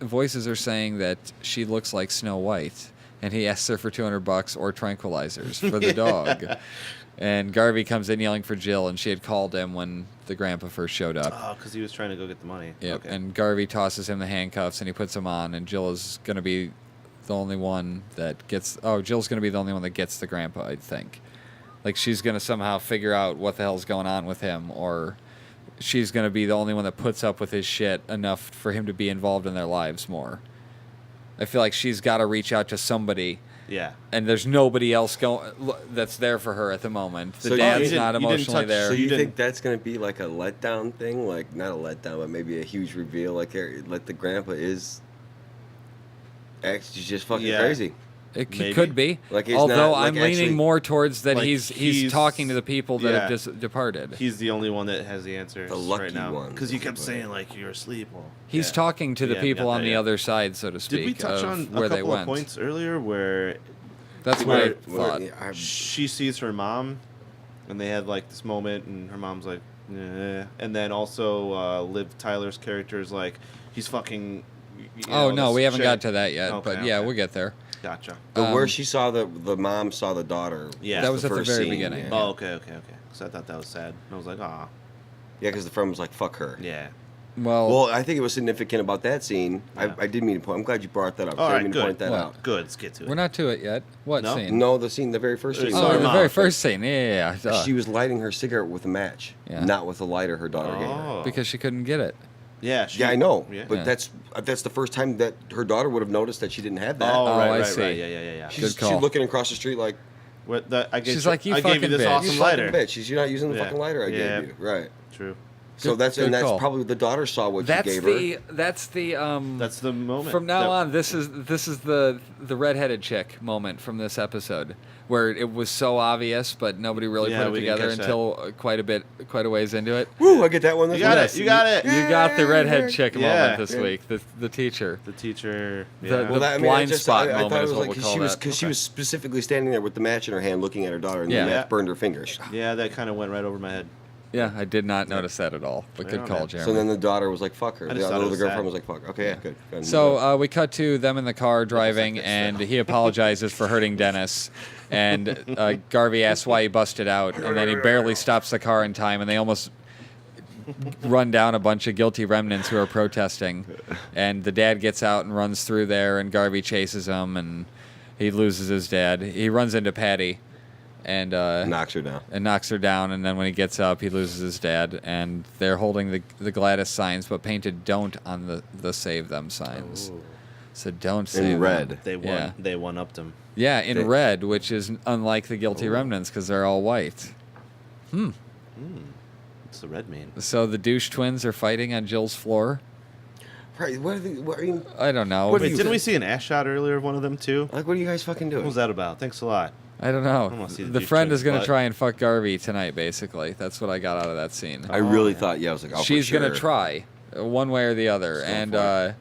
Speaker 4: voices are saying that she looks like Snow White, and he asks her for $200 or tranquilizers for the dog. And Garvey comes in yelling for Jill, and she had called him when the grandpa first showed up.
Speaker 2: Oh, because he was trying to go get the money.
Speaker 4: Yep.
Speaker 2: Okay.
Speaker 4: And Garvey tosses him the handcuffs, and he puts them on, and Jill is going to be the only one that gets... Oh, Jill's going to be the only one that gets the grandpa, I think. Like, she's going to somehow figure out what the hell's going on with him, or she's going to be the only one that puts up with his shit enough for him to be involved in their lives more. I feel like she's got to reach out to somebody,
Speaker 2: Yeah.
Speaker 4: and there's nobody else that's there for her at the moment. The
Speaker 3: So you
Speaker 4: dad's
Speaker 3: didn't-
Speaker 4: not
Speaker 2: you didn't
Speaker 4: emotionally
Speaker 2: touch-
Speaker 4: there.
Speaker 3: So you
Speaker 2: didn't-
Speaker 3: think that's going to be like a letdown thing? Like, not a letdown, but maybe a huge reveal? Like the grandpa is actually just fucking
Speaker 2: Yeah.
Speaker 3: crazy.
Speaker 4: It
Speaker 2: Maybe.
Speaker 4: could be.
Speaker 3: Like, he's
Speaker 4: Although
Speaker 3: not, like,
Speaker 4: I'm leaning
Speaker 3: actually-
Speaker 4: more towards that
Speaker 2: Like,
Speaker 4: he's
Speaker 2: he's-
Speaker 4: talking to the people that have
Speaker 2: yeah.
Speaker 4: just departed.
Speaker 2: He's the only one that has the answers
Speaker 3: The lucky
Speaker 2: right now.
Speaker 3: one.
Speaker 2: Because you kept saying, like, you're asleep. Well,
Speaker 4: He's
Speaker 2: yeah.
Speaker 4: talking to the
Speaker 2: Yeah,
Speaker 4: people
Speaker 2: got
Speaker 4: on
Speaker 2: that,
Speaker 4: the
Speaker 2: yeah.
Speaker 4: other side, so to speak,
Speaker 2: Did we touch
Speaker 4: of
Speaker 2: on
Speaker 4: where
Speaker 2: a
Speaker 4: they
Speaker 2: couple
Speaker 4: went.
Speaker 2: of points earlier where
Speaker 4: That's what I
Speaker 2: Where-
Speaker 4: thought.
Speaker 2: she sees her mom, and they had like this moment, and her mom's like, eh. And then also Liv Tyler's character is like, he's fucking.
Speaker 4: Oh no,
Speaker 2: this
Speaker 4: we haven't
Speaker 2: shit.
Speaker 4: got to that yet,
Speaker 2: Okay,
Speaker 4: but yeah,
Speaker 2: okay.
Speaker 4: we'll get there.
Speaker 2: Gotcha.
Speaker 3: But where she saw the mom saw the daughter.
Speaker 2: Yeah.
Speaker 4: That was at the
Speaker 3: first
Speaker 4: very
Speaker 3: scene,
Speaker 4: beginning.
Speaker 3: Yeah,
Speaker 2: Oh, okay. So I thought that was sad. And I was like, ah,
Speaker 3: because the friend was like, "Fuck her."
Speaker 2: yeah.
Speaker 3: Well, I think it was significant about that scene.
Speaker 2: Yeah.
Speaker 3: I did mean to point. I'm glad you brought that up.
Speaker 2: All
Speaker 3: So I
Speaker 2: right,
Speaker 3: didn't mean to
Speaker 2: good.
Speaker 3: point that
Speaker 4: What?
Speaker 3: out.
Speaker 2: Good. Let's get to it.
Speaker 4: we're not to it yet. What
Speaker 2: No?
Speaker 4: scene?
Speaker 3: No, the scene, the very first scene.
Speaker 2: So
Speaker 4: Oh,
Speaker 2: her
Speaker 4: the
Speaker 2: mom,
Speaker 4: very
Speaker 2: right?
Speaker 4: first scene. Yeah. duh.
Speaker 3: She was lighting her cigarette with a match,
Speaker 4: Yeah.
Speaker 3: not with a lighter her daughter gave her.
Speaker 2: Oh.
Speaker 4: because she couldn't get it.
Speaker 2: Yeah.
Speaker 3: Yeah, I know,
Speaker 2: Yeah.
Speaker 3: but
Speaker 4: Yeah.
Speaker 3: that's the first time that her daughter would have noticed that she didn't have that.
Speaker 2: Oh, right,
Speaker 4: I
Speaker 2: right,
Speaker 4: see.
Speaker 2: right. Yeah.
Speaker 3: she's,
Speaker 4: Good call.
Speaker 3: she's looking across the street like,
Speaker 2: What the, I gave
Speaker 4: She's
Speaker 2: you,
Speaker 4: like, "You
Speaker 2: I gave you
Speaker 4: fucking
Speaker 2: this
Speaker 4: bitch."
Speaker 3: "You
Speaker 2: awesome
Speaker 3: fucking
Speaker 2: lighter.
Speaker 3: bitch. You're not using the
Speaker 2: Yeah.
Speaker 3: fucking lighter I
Speaker 2: Yeah.
Speaker 3: gave you." Right.
Speaker 2: True.
Speaker 3: So that's
Speaker 4: good
Speaker 3: that's
Speaker 4: call.
Speaker 3: probably the daughter saw what
Speaker 4: That's
Speaker 3: you gave her.
Speaker 4: that's the
Speaker 2: That's the moment.
Speaker 4: from now
Speaker 2: that-
Speaker 4: on. This is the redheaded chick moment from this episode where it was so obvious, but nobody really
Speaker 2: Yeah,
Speaker 4: put
Speaker 2: we
Speaker 4: it
Speaker 2: didn't
Speaker 4: together
Speaker 2: catch that.
Speaker 4: until quite a ways into it.
Speaker 3: Woo! I get that one.
Speaker 2: You got
Speaker 3: Yes.
Speaker 2: it. You got it.
Speaker 4: You got the redhead chick
Speaker 2: Yeah.
Speaker 4: moment this
Speaker 3: Yeah.
Speaker 4: week. The teacher.
Speaker 2: The teacher.
Speaker 4: The-
Speaker 2: Yeah.
Speaker 4: the-
Speaker 3: I
Speaker 4: blind
Speaker 3: just-
Speaker 4: spot
Speaker 3: I
Speaker 4: moment
Speaker 3: thought it
Speaker 4: is
Speaker 3: was
Speaker 4: what
Speaker 3: like
Speaker 4: we'll call that.
Speaker 3: because she was specifically standing there with the match in her hand, looking at her daughter, and
Speaker 4: Yeah.
Speaker 3: the
Speaker 2: Yeah.
Speaker 3: match burned her fingers.
Speaker 2: Yeah, that kind of went right over my head.
Speaker 4: Yeah, I did not notice that at all. But
Speaker 2: Right
Speaker 4: good
Speaker 2: on,
Speaker 4: call,
Speaker 2: man.
Speaker 4: Jeremy.
Speaker 3: So then the daughter was like, "Fuck her."
Speaker 2: I
Speaker 3: The
Speaker 2: just thought it
Speaker 3: little
Speaker 2: was
Speaker 3: girlfriend
Speaker 2: sad.
Speaker 3: was like, "Fuck." Okay,
Speaker 4: Yeah.
Speaker 3: good. Good.
Speaker 4: So we cut to them in the car driving, and he apologizes for hurting Dennis. And Garvey asks why he busted out, and then he barely stops the car in time, and they almost run down a bunch of guilty remnants who are protesting. And the dad gets out and runs through there, and Garvey chases him, and he loses his dad. He runs into Patty, and
Speaker 3: knocks her down.
Speaker 4: and knocks her down, and then when he gets up, he loses his dad, and they're holding the Gladys signs, but painted "Don't" on the Save Them signs.
Speaker 2: Ooh.
Speaker 4: So don't save them.
Speaker 3: red.
Speaker 2: They won.
Speaker 4: Yeah.
Speaker 2: They one upped him.
Speaker 4: Yeah, in
Speaker 3: They-
Speaker 4: red, which is unlike the guilty remnants because they're all white.
Speaker 2: What's the red mean?
Speaker 4: So the douche twins are fighting on Jill's floor.
Speaker 3: Right? What are they? What, I mean,
Speaker 4: I don't know.
Speaker 3: What do
Speaker 2: Wait,
Speaker 3: you
Speaker 2: didn't we
Speaker 3: think?
Speaker 2: see an ass shot earlier of one of them too?
Speaker 3: like, what are you guys fucking doing?
Speaker 2: What was that about? Thanks a lot.
Speaker 4: I don't know.
Speaker 2: I wanna see the
Speaker 4: The
Speaker 2: douche
Speaker 4: friend
Speaker 2: twins'
Speaker 4: is going to
Speaker 2: butt.
Speaker 4: try and fuck Garvey tonight, basically. That's what I got out of that scene.
Speaker 3: I really
Speaker 2: yeah.
Speaker 3: thought, I was like, oh,
Speaker 4: She's
Speaker 3: for
Speaker 4: going to
Speaker 3: sure.
Speaker 4: try, one way or the other.
Speaker 3: Just go
Speaker 4: And
Speaker 3: for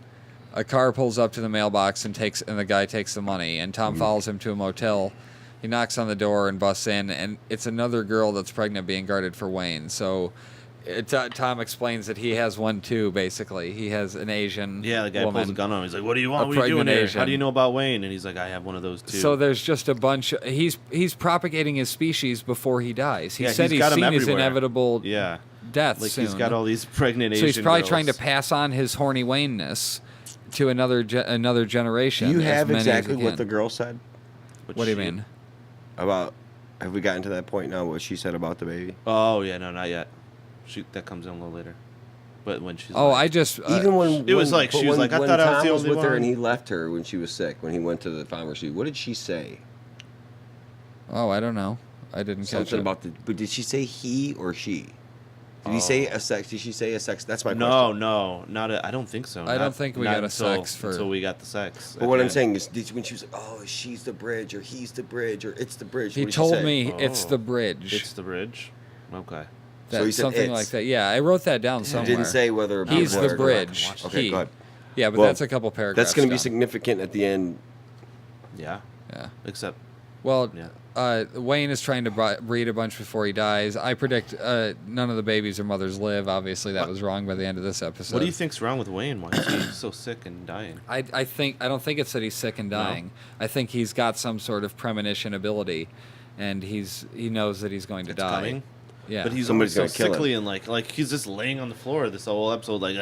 Speaker 4: a car pulls up to the mailbox and the guy takes the money. And Tom follows him to a motel. He knocks on the door and busts in, and it's another girl that's pregnant being guarded for Wayne. So Tom explains that he has one too. Basically, he has an Asian.
Speaker 2: Yeah, the guy
Speaker 4: woman,
Speaker 2: pulls a gun on him. He's like, "What do you want?
Speaker 4: a
Speaker 2: What are you doing
Speaker 4: pregnant
Speaker 2: here?
Speaker 4: Asian.
Speaker 2: How do you know about Wayne?" And he's like, "I have one of those too."
Speaker 4: So there's just a bunch. He's propagating his species before he dies. He
Speaker 2: Yeah,
Speaker 4: said
Speaker 2: he's
Speaker 4: he's
Speaker 2: got 'em
Speaker 4: seen his
Speaker 2: everywhere.
Speaker 4: inevitable
Speaker 2: yeah,
Speaker 4: death
Speaker 2: like
Speaker 4: soon.
Speaker 2: he's got all these pregnant
Speaker 4: so
Speaker 2: Asian.
Speaker 4: he's probably
Speaker 2: girls.
Speaker 4: trying to pass on his horny Wayness to another generation.
Speaker 3: Do you
Speaker 4: as
Speaker 3: have
Speaker 4: many as he
Speaker 3: exactly what
Speaker 4: can.
Speaker 3: the girl said
Speaker 4: What do you mean?
Speaker 3: about? Have we gotten to that point now? What she said about the baby?
Speaker 2: Oh yeah, no, not yet. That comes in a little later. But when she's
Speaker 4: Oh,
Speaker 2: like,
Speaker 4: I just
Speaker 3: Even when
Speaker 2: It was like,
Speaker 3: but
Speaker 2: she was like, I
Speaker 3: when
Speaker 2: thought I was
Speaker 3: Tom
Speaker 2: the only
Speaker 3: with her
Speaker 2: one.
Speaker 3: and he left her when she was sick. When he went to the pharmacy, what did she say?
Speaker 4: Oh, I don't know. I didn't catch
Speaker 3: Something
Speaker 4: it.
Speaker 3: about the. But did she say he or she? Did he say a sex? Did she say a sex? That's my question.
Speaker 2: no, not. I don't think so.
Speaker 4: I don't think we
Speaker 2: not
Speaker 4: got a
Speaker 2: until,
Speaker 4: sex for-
Speaker 2: until we got the sex.
Speaker 3: But what I'm saying is, when she was like, "Oh, she's the bridge," or "He's the bridge," or "It's the bridge,"
Speaker 4: He
Speaker 3: what did she
Speaker 4: told
Speaker 3: say?
Speaker 4: me it's
Speaker 2: Oh.
Speaker 4: the bridge.
Speaker 2: It's the bridge. Okay.
Speaker 4: That,
Speaker 3: So he said
Speaker 4: something
Speaker 3: it's.
Speaker 4: like that. Yeah, I wrote that down
Speaker 3: It
Speaker 4: somewhere.
Speaker 3: didn't say whether
Speaker 4: He's
Speaker 3: boy
Speaker 4: the
Speaker 3: or girl.
Speaker 4: bridge.
Speaker 3: Okay,
Speaker 4: He.
Speaker 3: go ahead.
Speaker 4: Yeah, but
Speaker 3: Well,
Speaker 4: that's a couple paragraphs.
Speaker 3: That's going to be
Speaker 4: down.
Speaker 3: significant at the end.
Speaker 2: Yeah.
Speaker 4: Yeah.
Speaker 2: Except.
Speaker 4: Well,
Speaker 2: Yeah.
Speaker 4: Wayne is trying to breed a bunch before he dies. I predict none of the babies or mothers live. Obviously, that was wrong by the end of this episode.
Speaker 2: What do you think's wrong with Wayne? Why is he so sick and dying?
Speaker 4: I don't think it's that he's sick and dying. I think he's got some sort of premonition ability, and he knows that he's going to
Speaker 2: It's
Speaker 4: die.
Speaker 2: coming?
Speaker 4: Yeah.
Speaker 2: But he's
Speaker 3: Somebody's
Speaker 2: always so
Speaker 3: gonna kill
Speaker 2: sickly and like he's just laying on the floor this whole episode like.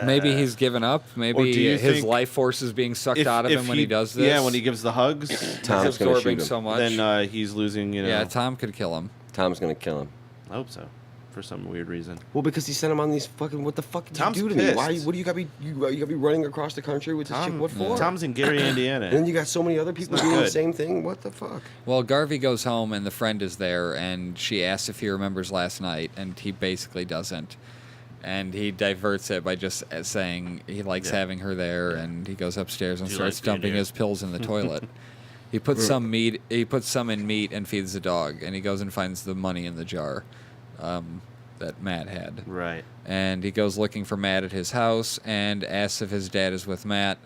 Speaker 4: Maybe he's given up.
Speaker 2: Or
Speaker 4: Maybe
Speaker 2: do you
Speaker 4: his
Speaker 2: think
Speaker 4: life force is being sucked out of him when he does this.
Speaker 2: Yeah, when he gives the hugs,
Speaker 4: he's
Speaker 3: Tom's going to
Speaker 4: absorbing
Speaker 3: shoot him.
Speaker 4: so much.
Speaker 2: then he's losing. You know.
Speaker 4: Yeah, Tom could kill him.
Speaker 3: Tom's going to kill him.
Speaker 2: I hope so, for some weird reason.
Speaker 3: Well, because he sent him on these fucking. What the fuck did
Speaker 2: Tom's
Speaker 3: you do to me?
Speaker 2: pissed.
Speaker 3: Why? What do you got? You got to be running across the country with this chick? What for?
Speaker 2: Tom's in Gary, Indiana.
Speaker 3: And then you got so many other people
Speaker 2: not
Speaker 3: doing the
Speaker 2: good.
Speaker 3: same thing. What the fuck?
Speaker 4: Well, Garvey goes home and the friend is there, and she asks if he remembers last night, and he basically doesn't. And he diverts it by just saying he likes having her there, and he goes upstairs and
Speaker 2: She
Speaker 4: starts
Speaker 2: likes being
Speaker 4: dumping
Speaker 2: here.
Speaker 4: his pills in the toilet. He puts some meat. He puts some in meat and feeds the dog, and he goes and finds the money in the jar that Matt had.
Speaker 2: Right.
Speaker 4: And he goes looking for Matt at his house and asks if his dad is with Matt.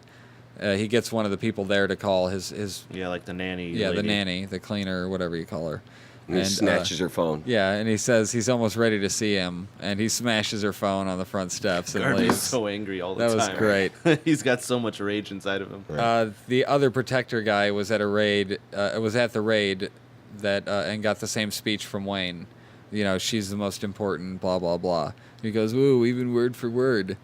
Speaker 4: He gets one of the people there to call his
Speaker 2: Yeah, like the nanny.
Speaker 4: yeah, the
Speaker 2: lady.
Speaker 4: nanny, the cleaner, whatever you call her.
Speaker 3: And he snatches her phone.
Speaker 4: Yeah, and he says he's almost ready to see him, and he smashes her phone on the front steps and
Speaker 2: Garvey's
Speaker 4: leaves.
Speaker 2: so angry all the
Speaker 4: That was
Speaker 2: time.
Speaker 4: great.
Speaker 2: He's got so much rage inside of him.
Speaker 4: The other protector guy was at a raid. Was at the raid that and got the same speech from Wayne. You know, she's the most important. Blah blah blah. And he goes, "Ooh, even word for word."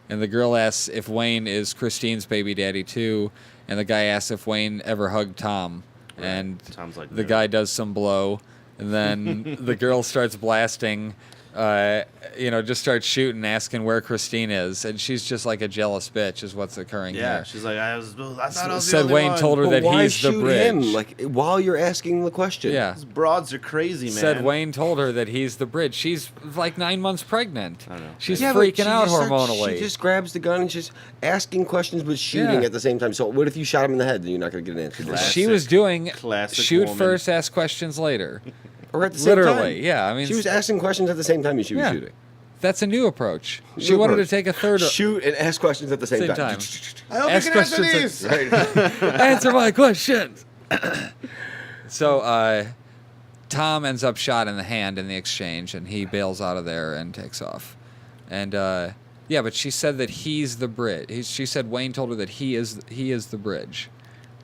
Speaker 4: And the girl asks if Wayne is Christine's baby daddy too, and the guy asks if Wayne ever hugged Tom,
Speaker 2: Right.
Speaker 4: and
Speaker 2: Tom's like,
Speaker 4: the
Speaker 2: "No."
Speaker 4: guy does some blow, and then the girl starts blasting. Just starts shooting, asking where Christine is, and she's just like a jealous bitch, is what's occurring
Speaker 2: Yeah,
Speaker 4: here.
Speaker 2: she's like, I thought I was the
Speaker 4: Said
Speaker 2: only
Speaker 4: Wayne
Speaker 2: one.
Speaker 4: told her that
Speaker 3: why
Speaker 4: he's the
Speaker 3: shoot
Speaker 4: bridge.
Speaker 3: him? Like while you're asking the question.
Speaker 4: Yeah.
Speaker 2: These broads are crazy, man.
Speaker 4: Said Wayne told her that he's the bridge. She's like 9 months pregnant.
Speaker 2: I know.
Speaker 4: She's
Speaker 3: Yeah, but
Speaker 4: freaking
Speaker 3: she
Speaker 4: out
Speaker 3: just starts-
Speaker 4: hormonally.
Speaker 3: She just grabs the gun and she's asking questions but shooting
Speaker 4: Yeah.
Speaker 3: at the same time. So what if you shot him in the head? Then you're not going to get an answer.
Speaker 2: Classic.
Speaker 4: She was doing
Speaker 2: Classic
Speaker 4: shoot
Speaker 2: woman.
Speaker 4: first, ask questions later.
Speaker 3: Or at the same
Speaker 4: Literally,
Speaker 3: time.
Speaker 4: yeah. I mean,
Speaker 3: She was asking questions at the same time as she was
Speaker 4: Yeah.
Speaker 3: shooting.
Speaker 4: that's a new approach. She
Speaker 3: New
Speaker 4: wanted
Speaker 3: approach.
Speaker 4: to take a third.
Speaker 3: Shoot and ask questions at the same,
Speaker 4: Same
Speaker 3: time.
Speaker 4: time.
Speaker 2: I hope
Speaker 4: Ask
Speaker 2: you can answer
Speaker 4: questions
Speaker 2: these.
Speaker 3: Right.
Speaker 4: Answer my questions. So Tom ends up shot in the hand in the exchange, and he bails out of there and takes off. And yeah, but she said that he's the bridge. She said Wayne told her that he is the bridge.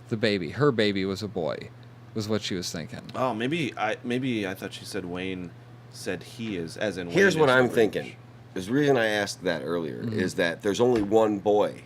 Speaker 4: The baby, her baby was a boy, was what she was thinking.
Speaker 2: Oh, maybe I thought she said Wayne said he is, as in.
Speaker 3: Here's
Speaker 2: Wayne
Speaker 3: what
Speaker 2: is
Speaker 3: I'm
Speaker 2: the bridge.
Speaker 3: thinking. The reason I asked that earlier
Speaker 4: Mm-hmm.
Speaker 3: is that there's only one boy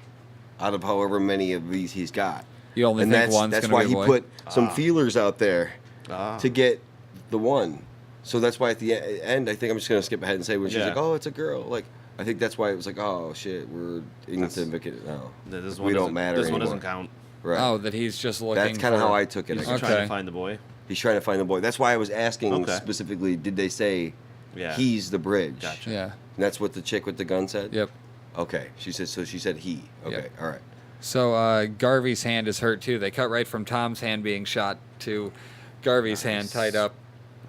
Speaker 3: out of however many of these he's got.
Speaker 4: You only
Speaker 3: and
Speaker 4: think
Speaker 3: that's,
Speaker 4: one's
Speaker 3: that's
Speaker 4: gonna
Speaker 3: why
Speaker 4: be a
Speaker 3: he
Speaker 4: boy?
Speaker 3: put some feelers out there
Speaker 2: Ah.
Speaker 3: to get the one. So that's why at the end, I think I'm just going to skip ahead and say when she's
Speaker 2: Yeah.
Speaker 3: like, oh, it's a girl. Like, I think that's why it was like, oh, shit, we're
Speaker 2: That's-
Speaker 3: insignificant now.
Speaker 2: This
Speaker 3: We
Speaker 2: one
Speaker 3: don't
Speaker 2: doesn't-
Speaker 3: matter
Speaker 2: This one
Speaker 3: anymore.
Speaker 2: doesn't count.
Speaker 3: Right.
Speaker 4: Oh, that he's just looking.
Speaker 3: That's kind of
Speaker 4: for-
Speaker 3: how I took it.
Speaker 2: He's
Speaker 3: I
Speaker 2: just
Speaker 3: guess.
Speaker 2: trying
Speaker 4: Okay.
Speaker 2: to find the boy.
Speaker 3: He's trying to find the boy. That's why I was asking
Speaker 2: Okay.
Speaker 3: specifically, did they say
Speaker 2: Yeah.
Speaker 3: he's the bridge?
Speaker 2: Gotcha.
Speaker 4: Yeah.
Speaker 3: And that's what the chick with the gun said?
Speaker 4: Yep.
Speaker 3: Okay. She said he. Okay.
Speaker 4: Yep.
Speaker 3: All right.
Speaker 4: So Garvey's hand is hurt too. They cut right from Tom's hand being shot to Garvey's hand tied up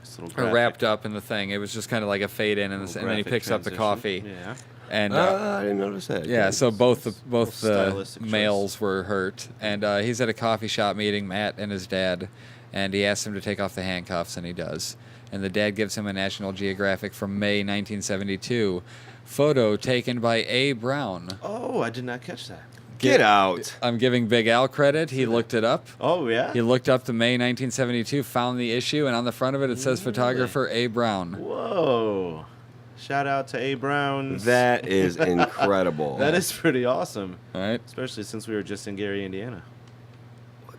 Speaker 2: Nice little
Speaker 4: or
Speaker 2: graphic-
Speaker 4: wrapped up in the thing. It was just kind of like a fade in, and
Speaker 2: little
Speaker 4: then he
Speaker 2: graphic
Speaker 4: picks up the
Speaker 2: transition.
Speaker 4: coffee.
Speaker 2: Yeah.
Speaker 4: And
Speaker 3: I didn't notice that.
Speaker 4: yeah, so both the
Speaker 2: stylistic choice.
Speaker 4: males were hurt, and he's at a coffee shop meeting Matt and his dad, and he asks him to take off the handcuffs, and he does. And the dad gives him a National Geographic from May 1972 photo taken by A. Brown.
Speaker 2: Oh, I did not catch that.
Speaker 3: Get out.
Speaker 4: I'm giving Big Al credit. He looked it up.
Speaker 2: Oh, yeah?
Speaker 4: He looked up the May 1972, found the issue, and on the front of it, it says photographer A. Brown.
Speaker 2: Whoa. Shout out to A. Brown.
Speaker 3: That is incredible.
Speaker 2: That is pretty awesome.
Speaker 4: All right.
Speaker 2: Especially since we were just in Gary, Indiana.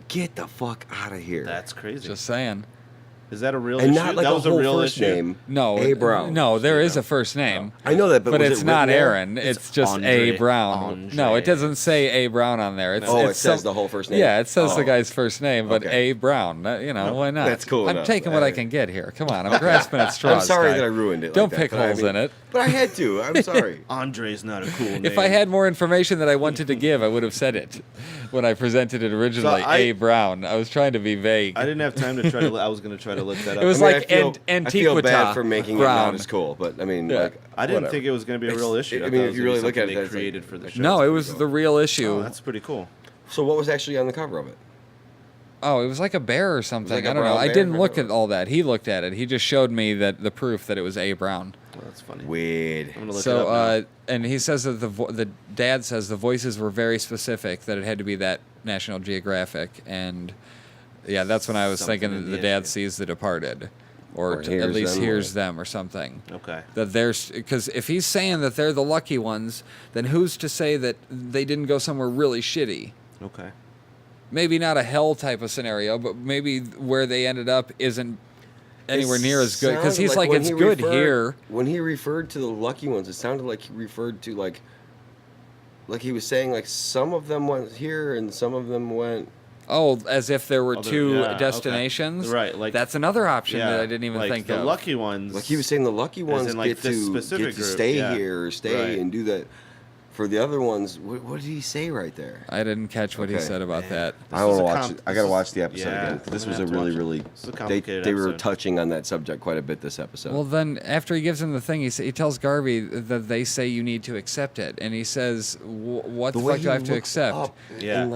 Speaker 3: Get the fuck out of here.
Speaker 2: That's crazy.
Speaker 4: Just saying.
Speaker 2: Is that a real
Speaker 3: and
Speaker 2: issue?
Speaker 3: not like
Speaker 2: that
Speaker 3: a
Speaker 2: was
Speaker 3: whole
Speaker 2: a real
Speaker 3: first
Speaker 2: issue?
Speaker 3: name.
Speaker 4: No.
Speaker 3: A. Brown.
Speaker 4: No, there is a first name.
Speaker 3: I know that, but was
Speaker 4: it's
Speaker 3: it
Speaker 4: not
Speaker 3: written there?
Speaker 4: Aaron. It's just
Speaker 2: Andre.
Speaker 4: A. Brown. No, it doesn't say A. Brown on there. It's,
Speaker 3: Oh,
Speaker 4: it's
Speaker 3: it says the whole first name?
Speaker 4: Yeah, it says the
Speaker 3: Oh.
Speaker 4: guy's first name, but
Speaker 3: Okay.
Speaker 4: A. Brown. Why not?
Speaker 3: That's cool
Speaker 4: I'm
Speaker 3: enough.
Speaker 4: taking what I can get here. Come on, I'm grasping at straws.
Speaker 3: I'm sorry
Speaker 4: guy.
Speaker 3: that I ruined it.
Speaker 4: Don't
Speaker 3: like
Speaker 4: pick
Speaker 3: that, but
Speaker 4: holes in it.
Speaker 3: But I had to. I'm sorry.
Speaker 2: Andre's not a cool name.
Speaker 4: If I had more information that I wanted to give, I would have said it when I presented it originally. A. Brown. I was trying to be vague.
Speaker 2: I didn't have time to try to. I was going to try to look that up.
Speaker 4: It was
Speaker 3: I mean,
Speaker 4: like
Speaker 3: I feel bad
Speaker 4: Antiquita
Speaker 3: for making
Speaker 4: Brown.
Speaker 3: it not as cool, but I mean,
Speaker 4: Yeah.
Speaker 3: like,
Speaker 2: I didn't
Speaker 4: whatever.
Speaker 2: think it was going to be a real issue.
Speaker 3: I mean,
Speaker 2: thought
Speaker 3: if
Speaker 2: it was
Speaker 3: you
Speaker 2: gonna
Speaker 3: really
Speaker 2: be
Speaker 3: look at
Speaker 2: something
Speaker 3: it,
Speaker 2: they
Speaker 3: that's like-
Speaker 2: created for the show.
Speaker 4: No,
Speaker 3: That's
Speaker 4: it was
Speaker 3: pretty
Speaker 4: the
Speaker 3: cool.
Speaker 4: real issue.
Speaker 2: Oh, that's pretty cool.
Speaker 3: so what was actually on the cover of it?
Speaker 4: Oh, it was like a bear or something.
Speaker 3: like a
Speaker 4: I don't know.
Speaker 3: brown
Speaker 4: I
Speaker 3: bear?
Speaker 4: didn't look at all that. He looked at it. He just showed me that the proof that it was A. Brown.
Speaker 2: Well, that's funny.
Speaker 3: Weird.
Speaker 2: I'm going to look it
Speaker 4: So,
Speaker 2: up now.
Speaker 4: and he says that the dad says the voices were very specific, that it had to be that National Geographic, and yeah, that's when I was
Speaker 2: Something
Speaker 4: thinking
Speaker 2: in
Speaker 4: that
Speaker 2: the
Speaker 4: the dad
Speaker 2: issue.
Speaker 4: sees the departed, or
Speaker 3: Or
Speaker 4: at
Speaker 3: hears
Speaker 4: least
Speaker 3: them,
Speaker 4: hears
Speaker 3: or-
Speaker 4: them or something.
Speaker 2: Okay.
Speaker 4: That there's because if he's saying that they're the lucky ones, then who's to say that they didn't go somewhere really shitty?
Speaker 2: Okay.
Speaker 4: Maybe not a hell type of scenario, but maybe where they ended up isn't anywhere near as good. Because
Speaker 3: Sounded
Speaker 4: he's like,
Speaker 3: when
Speaker 4: it's
Speaker 3: he
Speaker 4: good
Speaker 3: referred-
Speaker 4: here.
Speaker 3: When he referred to the lucky ones, it sounded like he referred to like he was saying like some of them went here and some of them went.
Speaker 4: Oh, as if there were
Speaker 2: Other-
Speaker 4: two
Speaker 2: yeah, okay.
Speaker 4: destinations.
Speaker 2: Right, like-
Speaker 4: that's another option
Speaker 2: Yeah.
Speaker 4: that I didn't even
Speaker 2: like
Speaker 4: think
Speaker 2: the
Speaker 4: of.
Speaker 2: lucky ones.
Speaker 3: Like he was saying, the lucky ones
Speaker 2: in, like,
Speaker 3: get
Speaker 2: this
Speaker 3: to
Speaker 2: specific group,
Speaker 3: stay
Speaker 2: yeah.
Speaker 3: here or stay
Speaker 2: Right.
Speaker 3: and do that. For the other ones, what did he say right there?
Speaker 4: I didn't catch what he
Speaker 3: Okay.
Speaker 4: said about that.
Speaker 3: I
Speaker 2: was
Speaker 3: want to
Speaker 2: a
Speaker 3: watch
Speaker 2: com-
Speaker 3: it. I
Speaker 2: this
Speaker 3: got to
Speaker 2: is-
Speaker 3: watch the episode
Speaker 2: yeah,
Speaker 3: again.
Speaker 2: I'm
Speaker 3: This
Speaker 2: gonna
Speaker 3: was a
Speaker 2: have to
Speaker 3: really,
Speaker 2: watch it.
Speaker 3: really.
Speaker 2: This is a
Speaker 3: They
Speaker 2: complicated
Speaker 3: were
Speaker 2: episode.
Speaker 3: touching on that subject quite a bit this episode.
Speaker 4: Well, then after he gives him the thing, he tells Garvey that they say you need to accept it, and he says, "What the
Speaker 3: way
Speaker 4: fuck do I have
Speaker 3: he
Speaker 4: to
Speaker 3: looks
Speaker 4: accept?"
Speaker 3: up
Speaker 2: Yeah.
Speaker 3: and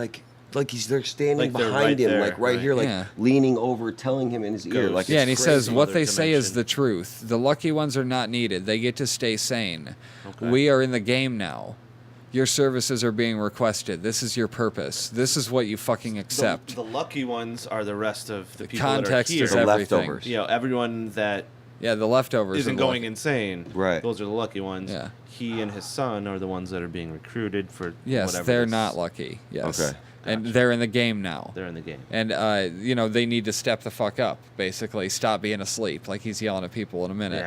Speaker 3: they're standing
Speaker 2: Like they're
Speaker 3: behind
Speaker 2: right
Speaker 3: him,
Speaker 2: there,
Speaker 3: like right
Speaker 2: right.
Speaker 3: here, like
Speaker 4: Yeah.
Speaker 3: leaning over, telling him in his ear,
Speaker 2: Ghost.
Speaker 3: like
Speaker 4: Yeah,
Speaker 3: it's
Speaker 4: and he
Speaker 3: crazy.
Speaker 4: says, "What
Speaker 2: Other
Speaker 4: they say is
Speaker 2: dimension.
Speaker 4: the truth. The lucky ones are not needed. They get to stay sane.
Speaker 2: Okay.
Speaker 4: We are in the game now. Your services are being requested. This is your purpose. This is what you fucking accept."
Speaker 2: The lucky ones are the rest of the people
Speaker 4: Context
Speaker 2: that are here.
Speaker 4: is
Speaker 3: The
Speaker 4: everything.
Speaker 3: leftovers.
Speaker 2: You know, everyone that
Speaker 4: Yeah, the leftovers
Speaker 2: isn't
Speaker 4: are
Speaker 2: going
Speaker 4: lucky.
Speaker 2: insane.
Speaker 3: Right.
Speaker 2: Those are the lucky ones.
Speaker 4: Yeah.
Speaker 2: He and his son are the ones that are being recruited for
Speaker 4: Yes,
Speaker 2: whatever
Speaker 4: they're
Speaker 2: this-
Speaker 4: not lucky. Yes.
Speaker 3: Okay.
Speaker 4: And they're in the game now.
Speaker 2: They're in the game.
Speaker 4: And they need to step the fuck up. Basically, stop being asleep. Like he's yelling at people in a minute.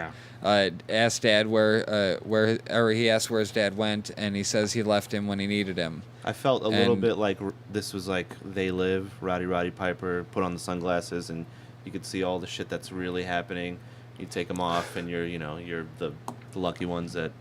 Speaker 4: Asked Dad or he asked where his dad went, and he says he left him when he needed him.
Speaker 2: I felt a little
Speaker 4: And-
Speaker 2: bit like this was like They Live, Roddy Piper, put on the sunglasses, and you could see all the shit that's really happening. You take them off, and you're the lucky ones that,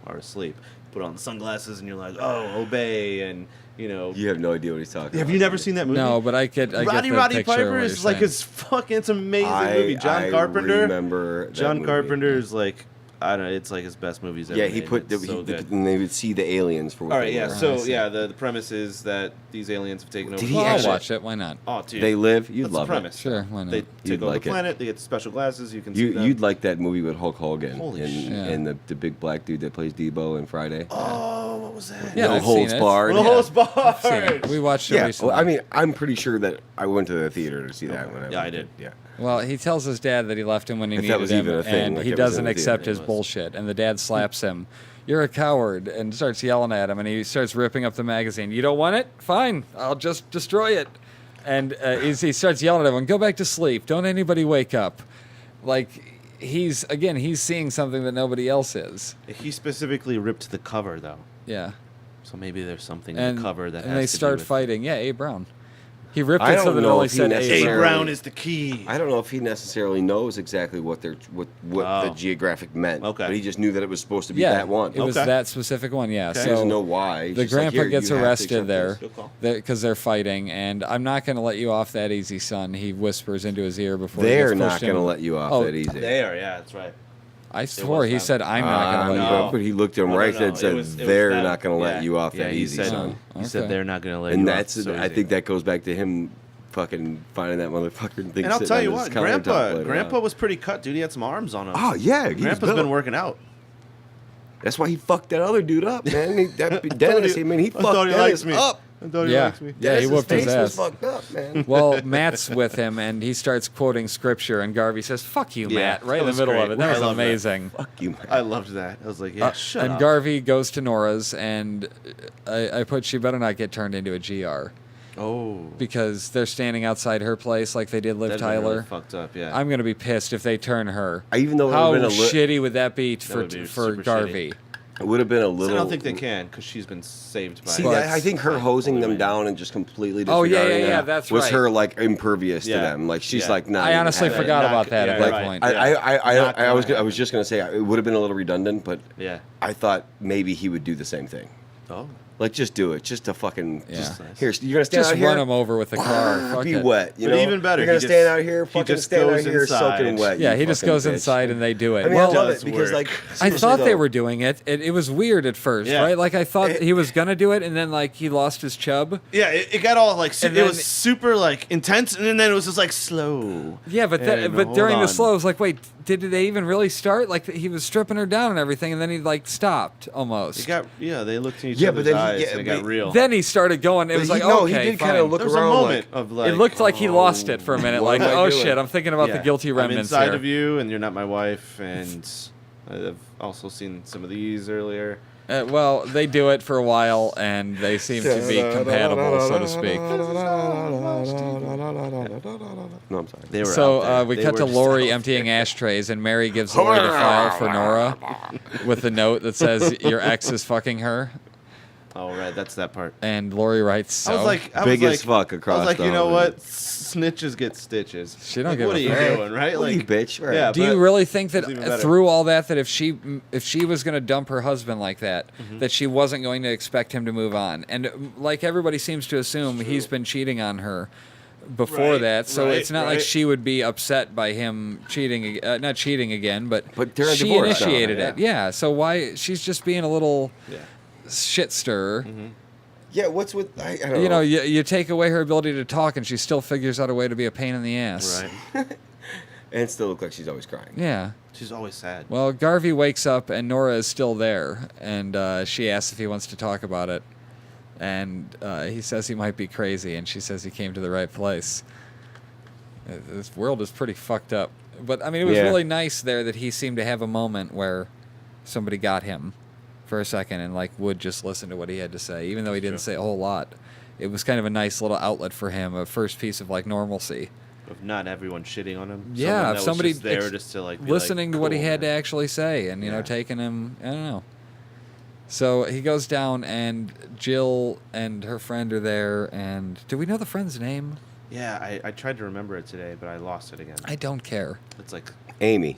Speaker 2: are asleep. Put on the sunglasses, and you're like, oh, obey, and,
Speaker 3: You have no idea what he's talking about.
Speaker 2: Have you never seen that movie?
Speaker 4: No, but I get the
Speaker 2: Roddy
Speaker 4: picture of
Speaker 2: Piper
Speaker 4: what
Speaker 2: is
Speaker 4: you're
Speaker 2: like
Speaker 4: saying.
Speaker 2: his fucking. It's an amazing movie. John Carpenter.
Speaker 3: Remember that
Speaker 2: John
Speaker 3: movie.
Speaker 2: Carpenter is like, I don't know. It's like his best movies ever.
Speaker 3: Yeah, he
Speaker 2: made.
Speaker 3: put
Speaker 2: It's so good.
Speaker 3: and they would see the aliens for what
Speaker 2: All right,
Speaker 3: they
Speaker 2: yeah.
Speaker 3: were.
Speaker 2: So
Speaker 4: I see.
Speaker 2: yeah, the premise is that these aliens have taken over.
Speaker 3: Did
Speaker 2: the
Speaker 3: he
Speaker 4: Well, I'll
Speaker 2: planet.
Speaker 4: watch it. Why not?
Speaker 2: Oh, dude.
Speaker 3: They Live. You'd
Speaker 2: That's
Speaker 3: love
Speaker 2: the premise.
Speaker 4: Sure, why not?
Speaker 2: They
Speaker 3: You'd
Speaker 2: take over
Speaker 3: like
Speaker 2: the
Speaker 3: it.
Speaker 2: planet. They get special glasses. You can see them.
Speaker 3: You'd like that movie with Hulk Hogan
Speaker 2: Holy
Speaker 3: and,
Speaker 2: shit.
Speaker 3: and the big black dude that plays Debo in Friday.
Speaker 2: Oh, what was that?
Speaker 4: Yeah,
Speaker 3: No
Speaker 4: I've
Speaker 3: holds
Speaker 4: seen it.
Speaker 3: barred.
Speaker 2: No
Speaker 3: Yeah.
Speaker 2: holds
Speaker 4: I've seen
Speaker 2: barred.
Speaker 4: it. We watched it
Speaker 3: Yeah,
Speaker 4: recently.
Speaker 3: well, I mean, I'm pretty sure that I went to the theater to see that one.
Speaker 2: Yeah, I did.
Speaker 3: Yeah.
Speaker 4: Well, he tells his dad that he left him when he
Speaker 3: If that
Speaker 4: needed
Speaker 3: was
Speaker 4: him,
Speaker 3: even a thing,
Speaker 4: and
Speaker 3: like
Speaker 4: he
Speaker 3: it was
Speaker 4: doesn't
Speaker 3: in the
Speaker 4: accept
Speaker 3: theater.
Speaker 4: his
Speaker 2: It was.
Speaker 4: bullshit. And the dad slaps him. "You're a coward," and starts yelling at him. And he starts ripping up the magazine. "You don't want it? Fine, I'll just destroy it." And he starts yelling at him, "Go back to sleep. Don't anybody wake up." Like he's seeing something that nobody else is.
Speaker 2: He specifically ripped the cover though,
Speaker 4: Yeah.
Speaker 2: so maybe there's something in
Speaker 4: And
Speaker 2: the cover that.
Speaker 4: and
Speaker 2: has
Speaker 4: they
Speaker 2: to do
Speaker 4: start
Speaker 2: with-
Speaker 4: fighting. Yeah, A. Brown. He ripped
Speaker 3: I
Speaker 4: it so
Speaker 3: don't
Speaker 4: that it
Speaker 3: know
Speaker 4: only
Speaker 3: if he
Speaker 4: said A.
Speaker 2: A.
Speaker 3: necessarily-
Speaker 4: Brown.
Speaker 2: Brown is the key.
Speaker 3: I don't know if he necessarily knows exactly what the
Speaker 2: Oh.
Speaker 3: geographic meant.
Speaker 2: Okay.
Speaker 3: But he just knew that it was supposed to be
Speaker 4: Yeah,
Speaker 3: that one.
Speaker 4: it was
Speaker 2: Okay.
Speaker 4: that specific one. Yeah.
Speaker 2: Okay.
Speaker 3: He
Speaker 4: So
Speaker 3: doesn't know why. He's
Speaker 4: the
Speaker 3: just like,
Speaker 4: grandpa
Speaker 3: "Here,
Speaker 4: gets
Speaker 3: you have to
Speaker 4: arrested
Speaker 3: accept
Speaker 4: there
Speaker 3: this."
Speaker 2: Good call.
Speaker 4: because they're fighting, and I'm not going to let you off that easy, son. He whispers into his ear before
Speaker 3: They're
Speaker 4: he gets
Speaker 3: not
Speaker 4: pushed
Speaker 3: going to
Speaker 4: in.
Speaker 3: let you off
Speaker 4: Oh,
Speaker 3: that easy.
Speaker 2: They are. Yeah, that's right.
Speaker 4: I swore he
Speaker 2: that.
Speaker 4: said, "I'm not going to let you
Speaker 2: no.
Speaker 4: off."
Speaker 3: But he looked at him
Speaker 2: No,
Speaker 3: right
Speaker 2: no,
Speaker 3: there
Speaker 2: no.
Speaker 3: and said,
Speaker 2: It was
Speaker 3: "They're
Speaker 2: that-
Speaker 3: not going to let
Speaker 2: yeah.
Speaker 3: you off
Speaker 2: Yeah,
Speaker 3: that
Speaker 2: he
Speaker 3: easy,
Speaker 2: said,
Speaker 3: son."
Speaker 2: He said
Speaker 4: Okay.
Speaker 2: they're not going to let
Speaker 3: And
Speaker 2: you
Speaker 3: that's,
Speaker 2: off so
Speaker 3: I
Speaker 2: easy.
Speaker 3: think that goes back to him fucking finding that motherfucker thing.
Speaker 2: And I'll
Speaker 3: sitting
Speaker 2: tell
Speaker 3: on
Speaker 2: you
Speaker 3: his
Speaker 2: what,
Speaker 3: countertop later
Speaker 2: Grandpa
Speaker 3: on.
Speaker 2: was pretty cut, dude. He had some arms on him.
Speaker 3: Oh yeah, he was
Speaker 2: Grandpa's
Speaker 3: built.
Speaker 2: been working out.
Speaker 3: That's why he fucked that other dude up, man. Dennis, he fucked
Speaker 2: thought he
Speaker 3: Dennis
Speaker 2: liked me.
Speaker 3: up.
Speaker 2: I thought he
Speaker 4: Yeah.
Speaker 2: liked me.
Speaker 4: Yeah, he
Speaker 3: Dennis's
Speaker 4: whooped his
Speaker 3: face was
Speaker 4: ass.
Speaker 3: fucked up, man.
Speaker 4: Well, Matt's with him, and he starts quoting scripture, and Garvey says, "Fuck you,
Speaker 2: Yeah,
Speaker 4: Matt!" Right
Speaker 2: that
Speaker 4: in the
Speaker 2: was
Speaker 4: middle
Speaker 2: great.
Speaker 4: of it. That
Speaker 2: I
Speaker 4: was
Speaker 2: love that.
Speaker 4: amazing.
Speaker 3: Fuck you, man.
Speaker 2: I loved that. I was like, yeah, shut
Speaker 4: and
Speaker 2: up.
Speaker 4: Garvey goes to Nora's, and I put, she better not get turned into a GR.
Speaker 2: Oh.
Speaker 4: Because they're standing outside her place like they did Liv
Speaker 2: That'd been
Speaker 4: Tyler.
Speaker 2: really fucked up, yeah.
Speaker 4: I'm going to be pissed if they turn her.
Speaker 3: Even though it
Speaker 4: How
Speaker 3: would've been
Speaker 4: shitty would that be for
Speaker 2: would be
Speaker 4: for
Speaker 2: super
Speaker 4: Garvey?
Speaker 3: It would have been a
Speaker 2: So
Speaker 3: little.
Speaker 2: I don't think they can because she's been saved by.
Speaker 3: See,
Speaker 4: But-
Speaker 3: I think her
Speaker 2: by
Speaker 3: hosing
Speaker 2: Holy
Speaker 3: them
Speaker 2: Man.
Speaker 3: down and just completely
Speaker 4: Oh, yeah,
Speaker 3: disregarding
Speaker 4: yeah, yeah,
Speaker 3: that
Speaker 4: that's
Speaker 3: was
Speaker 4: right.
Speaker 3: her like impervious
Speaker 2: Yeah.
Speaker 3: to them. Like she's
Speaker 2: Yeah.
Speaker 3: like, nah.
Speaker 4: I honestly
Speaker 2: Yeah,
Speaker 4: forgot
Speaker 2: not-
Speaker 4: about that
Speaker 2: yeah,
Speaker 4: at that
Speaker 2: right.
Speaker 4: point.
Speaker 3: I was just gonna say it would have been a little redundant, but
Speaker 2: Yeah.
Speaker 3: I thought maybe he would do the same thing.
Speaker 2: Oh.
Speaker 3: Like just do it, just to fucking.
Speaker 4: Yeah.
Speaker 3: Just,
Speaker 2: Nice.
Speaker 3: here, you're gonna stand
Speaker 4: Just
Speaker 3: out here.
Speaker 4: run him over with the car. Fuck
Speaker 3: Be
Speaker 4: it.
Speaker 3: wet, you
Speaker 2: But
Speaker 3: know.
Speaker 2: even better,
Speaker 3: You're gonna
Speaker 2: he
Speaker 3: stand
Speaker 2: just-
Speaker 3: out here,
Speaker 2: he
Speaker 3: fucking
Speaker 2: just
Speaker 3: stand out
Speaker 2: goes
Speaker 3: here, soaking
Speaker 2: inside.
Speaker 3: wet.
Speaker 4: Yeah,
Speaker 3: you
Speaker 4: he just
Speaker 3: fucking
Speaker 4: goes
Speaker 3: bitch.
Speaker 4: inside and they do it.
Speaker 3: I mean,
Speaker 4: well,
Speaker 3: I love
Speaker 2: does
Speaker 3: it because
Speaker 2: work.
Speaker 3: like
Speaker 4: I
Speaker 3: seriously,
Speaker 4: thought they
Speaker 3: though,
Speaker 4: were doing it. It was weird at first,
Speaker 2: Yeah.
Speaker 4: right? Like I thought he was gonna do it, and then like he lost his chub.
Speaker 2: Yeah, it got all like
Speaker 4: And
Speaker 2: it
Speaker 4: then-
Speaker 2: was super like intense, and then it was just like slow.
Speaker 4: Yeah, but
Speaker 2: And
Speaker 4: but
Speaker 2: hold
Speaker 4: during the
Speaker 2: on.
Speaker 4: slow, it was like, wait, did they even really start? Like he was stripping her down and everything, and then he like stopped almost.
Speaker 2: It got they looked in each
Speaker 3: Yeah, but
Speaker 2: other's
Speaker 3: then he-
Speaker 2: eyes,
Speaker 3: yeah,
Speaker 2: and it
Speaker 3: but
Speaker 2: got real.
Speaker 4: Then he started going. It
Speaker 3: But
Speaker 4: was
Speaker 3: he-
Speaker 4: like,
Speaker 3: no,
Speaker 4: okay,
Speaker 3: he did
Speaker 4: fine.
Speaker 3: kind of look
Speaker 2: there was a
Speaker 3: around
Speaker 2: moment
Speaker 3: like,
Speaker 2: of like
Speaker 4: It looked like he lost it for a minute.
Speaker 3: what
Speaker 4: Like,
Speaker 3: am I
Speaker 4: oh
Speaker 3: doing?
Speaker 4: shit, I'm thinking about the
Speaker 3: Yeah.
Speaker 4: guilty
Speaker 2: I'm
Speaker 4: remnants
Speaker 2: inside
Speaker 4: here.
Speaker 2: of you, and you're not my wife, and I've also seen some of these earlier.
Speaker 4: Well, they do it for a while, and they seem to be compatible, so to speak.
Speaker 3: No, I'm sorry.
Speaker 2: They were
Speaker 4: So
Speaker 2: out there.
Speaker 4: we
Speaker 2: They
Speaker 4: cut
Speaker 2: were
Speaker 4: to
Speaker 2: just
Speaker 4: Lori
Speaker 2: out
Speaker 4: emptying
Speaker 2: there.
Speaker 4: ashtrays, and Mary gives Lori the file for Nora with a note that says, "Your ex is fucking her."
Speaker 2: Oh right, that's that part.
Speaker 4: And Lori writes, "So."
Speaker 2: I was like,
Speaker 3: Big as fuck across
Speaker 2: I was like,
Speaker 3: the
Speaker 2: you know
Speaker 3: whole
Speaker 2: what? Snitches get stitches.
Speaker 4: She don't
Speaker 2: like,
Speaker 4: give
Speaker 2: what
Speaker 4: a
Speaker 2: are you
Speaker 4: fuck.
Speaker 2: doing, right?
Speaker 3: What are
Speaker 2: Like,
Speaker 3: you, bitch? Right.
Speaker 2: Yeah.
Speaker 4: Do you
Speaker 2: but-
Speaker 4: really think that
Speaker 2: it's even better.
Speaker 4: through all that if she was going to dump her husband like that,
Speaker 2: Mm-hmm.
Speaker 4: that she wasn't going to expect him to move on? And like everybody seems to assume, he's been cheating on her before
Speaker 2: Right,
Speaker 4: that, so
Speaker 2: right,
Speaker 4: it's not like
Speaker 2: right.
Speaker 4: she would be upset by him cheating, not cheating again, but
Speaker 3: they're
Speaker 4: she
Speaker 3: divorced now,
Speaker 4: initiated
Speaker 3: yeah.
Speaker 4: it. Yeah, so why she's just being a little
Speaker 2: Yeah.
Speaker 4: shit stirrer.
Speaker 3: Yeah. What's with? I don't
Speaker 4: You know, you take away her ability to talk, and she still figures out a way to be a pain in the ass.
Speaker 2: Right.
Speaker 3: And it still looks like she's always crying.
Speaker 4: Yeah.
Speaker 2: She's always sad.
Speaker 4: Well, Garvey wakes up and Nora is still there, and she asks if he wants to talk about it, and he says he might be crazy, and she says he came to the right place. This world is pretty fucked up, but I mean, it was
Speaker 3: Yeah.
Speaker 4: really nice there that he seemed to have a moment where somebody got him for a second and like would just listen to what he had to say, even though he didn't say a whole lot. It was kind of a nice little outlet for him, a first piece of like normalcy.
Speaker 2: Of not everyone shitting on him.
Speaker 4: Yeah,
Speaker 2: Someone
Speaker 4: if
Speaker 2: that was
Speaker 4: somebody
Speaker 2: just there
Speaker 4: ex-
Speaker 2: just to like be
Speaker 4: listening
Speaker 2: like,
Speaker 4: to what he
Speaker 2: cool,
Speaker 4: had to
Speaker 2: man.
Speaker 4: actually say, and you know,
Speaker 2: Yeah.
Speaker 4: taking him. I don't know. So he goes down, and Jill and her friend are there. And do we know the friend's name?
Speaker 2: Yeah, I tried to remember it today, but I lost it again.
Speaker 4: I don't care.
Speaker 2: It's like
Speaker 3: Amy.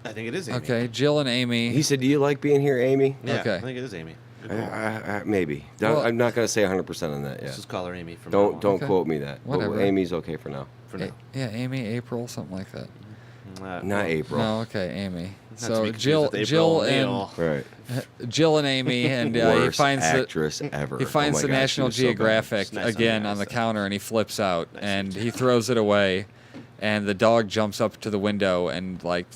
Speaker 2: I think it is Amy.
Speaker 4: Okay, Jill and Amy.
Speaker 3: He said, "Do you like being here, Amy?"
Speaker 2: Yeah,
Speaker 4: Okay.
Speaker 2: I think it is Amy. Good call.
Speaker 3: Maybe.
Speaker 4: Well-
Speaker 3: I'm not gonna say 100% on that yet.
Speaker 2: Let's just call her Amy from
Speaker 3: Don't
Speaker 2: now on.
Speaker 3: don't
Speaker 4: Okay.
Speaker 3: quote me that. But
Speaker 4: Whatever.
Speaker 3: Amy's okay for now.
Speaker 2: For now.
Speaker 4: Yeah, Amy, April, something like that.
Speaker 3: Not April.
Speaker 4: No, okay, Amy.
Speaker 2: Not to
Speaker 4: So
Speaker 2: be confused
Speaker 4: Jill,
Speaker 2: with April
Speaker 4: Jill
Speaker 2: O'Neil.
Speaker 3: Right.
Speaker 4: Jill and Amy, and he
Speaker 3: Worst
Speaker 4: finds the
Speaker 3: actress ever.
Speaker 4: he finds
Speaker 3: Oh my
Speaker 4: the
Speaker 3: God, she
Speaker 4: National
Speaker 3: was so bad.
Speaker 4: Geographic
Speaker 2: It's nice on
Speaker 4: again
Speaker 2: the
Speaker 4: on the
Speaker 2: outside.
Speaker 4: counter, and he flips out,
Speaker 2: Nice
Speaker 4: and
Speaker 2: detail.
Speaker 4: he throws it away, and the dog jumps up to the window and like,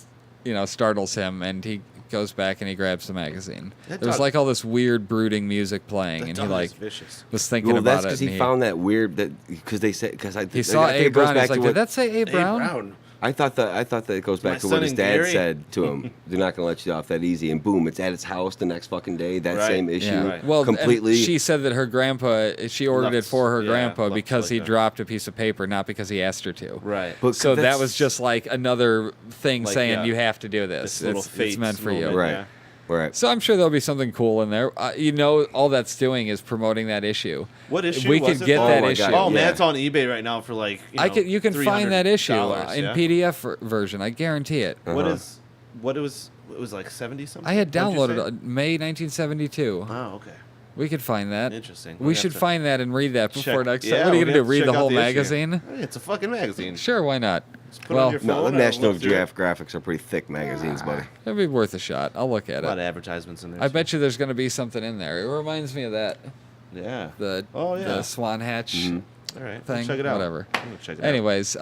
Speaker 4: you know, startles him, and he goes back and he grabs the magazine.
Speaker 2: That
Speaker 4: There's
Speaker 2: dog-
Speaker 4: like all this weird brooding music playing,
Speaker 2: That
Speaker 4: and
Speaker 2: dog
Speaker 4: he like
Speaker 2: is vicious.
Speaker 4: was thinking
Speaker 3: Well,
Speaker 4: about
Speaker 3: that's
Speaker 4: it.
Speaker 3: because
Speaker 4: and
Speaker 3: he found that weird because they said
Speaker 4: he saw
Speaker 3: I think
Speaker 4: A
Speaker 3: it goes
Speaker 4: Brown.
Speaker 3: back
Speaker 4: He's like,
Speaker 3: to
Speaker 4: did
Speaker 3: what
Speaker 4: that say A Brown?
Speaker 3: I thought that it goes
Speaker 2: My
Speaker 3: back to
Speaker 2: son
Speaker 3: what his
Speaker 2: and
Speaker 3: dad
Speaker 2: Gary.
Speaker 3: said to him. They're not gonna let you off that easy, and boom, it's at his house the next fucking day. That
Speaker 2: Right.
Speaker 3: same issue,
Speaker 4: Yeah.
Speaker 2: Right.
Speaker 4: Well, and
Speaker 3: completely.
Speaker 4: she said that her grandpa, she ordered it
Speaker 2: Left-
Speaker 4: for her
Speaker 2: yeah,
Speaker 4: grandpa
Speaker 2: left
Speaker 4: because
Speaker 2: like
Speaker 4: he
Speaker 2: that.
Speaker 4: dropped a piece of paper, not because he asked her to.
Speaker 2: Right.
Speaker 3: But
Speaker 4: So that
Speaker 3: that's-
Speaker 4: was just like another thing
Speaker 2: Like,
Speaker 4: saying
Speaker 2: yeah.
Speaker 4: you have to do this.
Speaker 2: This little
Speaker 4: It's
Speaker 2: fates
Speaker 4: meant for you.
Speaker 2: moment,
Speaker 3: Right.
Speaker 2: yeah.
Speaker 3: right.
Speaker 4: So I'm sure there'll be something cool in there. You know, all that's doing is promoting that issue.
Speaker 2: What issue
Speaker 4: We
Speaker 2: was
Speaker 4: could
Speaker 2: it?
Speaker 4: get
Speaker 3: Oh
Speaker 4: that
Speaker 3: my
Speaker 4: issue.
Speaker 3: God,
Speaker 2: Oh man,
Speaker 3: yeah.
Speaker 2: it's on eBay right now for like
Speaker 4: You can find that issue
Speaker 2: $300,
Speaker 4: in
Speaker 2: yeah?
Speaker 4: PDF version. I guarantee it.
Speaker 2: What
Speaker 3: Uh-huh.
Speaker 2: is what it was like 70 something?
Speaker 4: I had
Speaker 2: What'd you
Speaker 4: downloaded
Speaker 2: say?
Speaker 4: it May 1972.
Speaker 2: Oh, okay.
Speaker 4: We could find that.
Speaker 2: Interesting.
Speaker 4: We
Speaker 2: We'll
Speaker 4: should
Speaker 2: have to
Speaker 4: find that and read that before
Speaker 2: check-
Speaker 4: next
Speaker 2: yeah,
Speaker 4: time. What are you
Speaker 2: we're
Speaker 4: gonna do?
Speaker 2: have to
Speaker 4: Read
Speaker 2: check
Speaker 4: the
Speaker 2: out
Speaker 4: whole
Speaker 2: issue.
Speaker 4: magazine?
Speaker 2: Hey, it's a fucking magazine.
Speaker 4: Sure, why not?
Speaker 2: Just put it
Speaker 4: Well,
Speaker 2: on your phone.
Speaker 3: No, the
Speaker 2: and
Speaker 3: National
Speaker 2: look through it.
Speaker 3: Geographics are pretty thick magazines, buddy.
Speaker 4: It'd be worth a shot. I'll look at
Speaker 2: A lot of
Speaker 4: it.
Speaker 2: advertisements in there.
Speaker 4: I
Speaker 2: too.
Speaker 4: bet you there's going to be something in there. It reminds me of that.
Speaker 2: Yeah.
Speaker 4: The
Speaker 2: Oh, yeah.
Speaker 4: the Swan Hatch.
Speaker 3: Mhm.
Speaker 2: All right.
Speaker 4: thing.
Speaker 2: Check it out.
Speaker 4: Whatever.
Speaker 2: I'm gonna check it out.
Speaker 4: Anyways,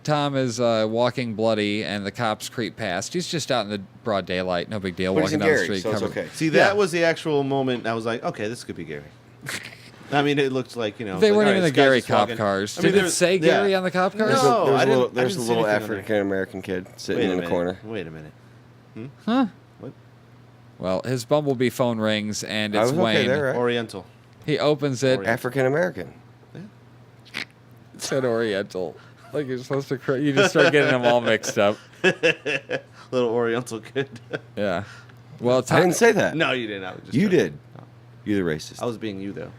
Speaker 4: Tom is walking bloody, and the cops creep past. He's just out in the broad daylight. No big deal.
Speaker 3: But he's
Speaker 4: Walking
Speaker 3: in
Speaker 4: down the
Speaker 3: Gary,
Speaker 4: street.
Speaker 3: so it's
Speaker 4: covered.
Speaker 3: okay.
Speaker 2: See, that was the actual moment. I was like, okay, this could be Gary. I mean, it looked like,
Speaker 4: They
Speaker 2: like,
Speaker 4: weren't
Speaker 2: all
Speaker 4: even
Speaker 2: right,
Speaker 4: the
Speaker 2: this guy's
Speaker 4: Gary
Speaker 2: just
Speaker 4: cop
Speaker 2: walking.
Speaker 4: cars.
Speaker 2: I mean,
Speaker 4: Did it
Speaker 2: there's-
Speaker 4: say Gary
Speaker 2: yeah.
Speaker 4: on the cop cars?
Speaker 2: No. I didn't
Speaker 3: There's a
Speaker 2: see
Speaker 3: little
Speaker 2: anything on there.
Speaker 3: African American kid sitting
Speaker 2: Wait a
Speaker 3: in the
Speaker 2: minute.
Speaker 3: corner.
Speaker 2: Wait a minute.
Speaker 4: Huh?
Speaker 2: What?
Speaker 4: Well, his Bumblebee phone rings, and
Speaker 3: I
Speaker 4: it's
Speaker 3: was
Speaker 4: Wayne.
Speaker 3: okay there, right?
Speaker 2: Oriental.
Speaker 4: He opens it.
Speaker 3: African American.
Speaker 4: It said Oriental. Like you're supposed to. You just start getting them all mixed up.
Speaker 2: Little Oriental kid.
Speaker 4: Yeah. Well,
Speaker 3: I didn't say that.
Speaker 2: No, you didn't. I was just
Speaker 3: You
Speaker 2: joking.
Speaker 3: did.
Speaker 2: No.
Speaker 3: You're the racist.
Speaker 2: I was being you, though.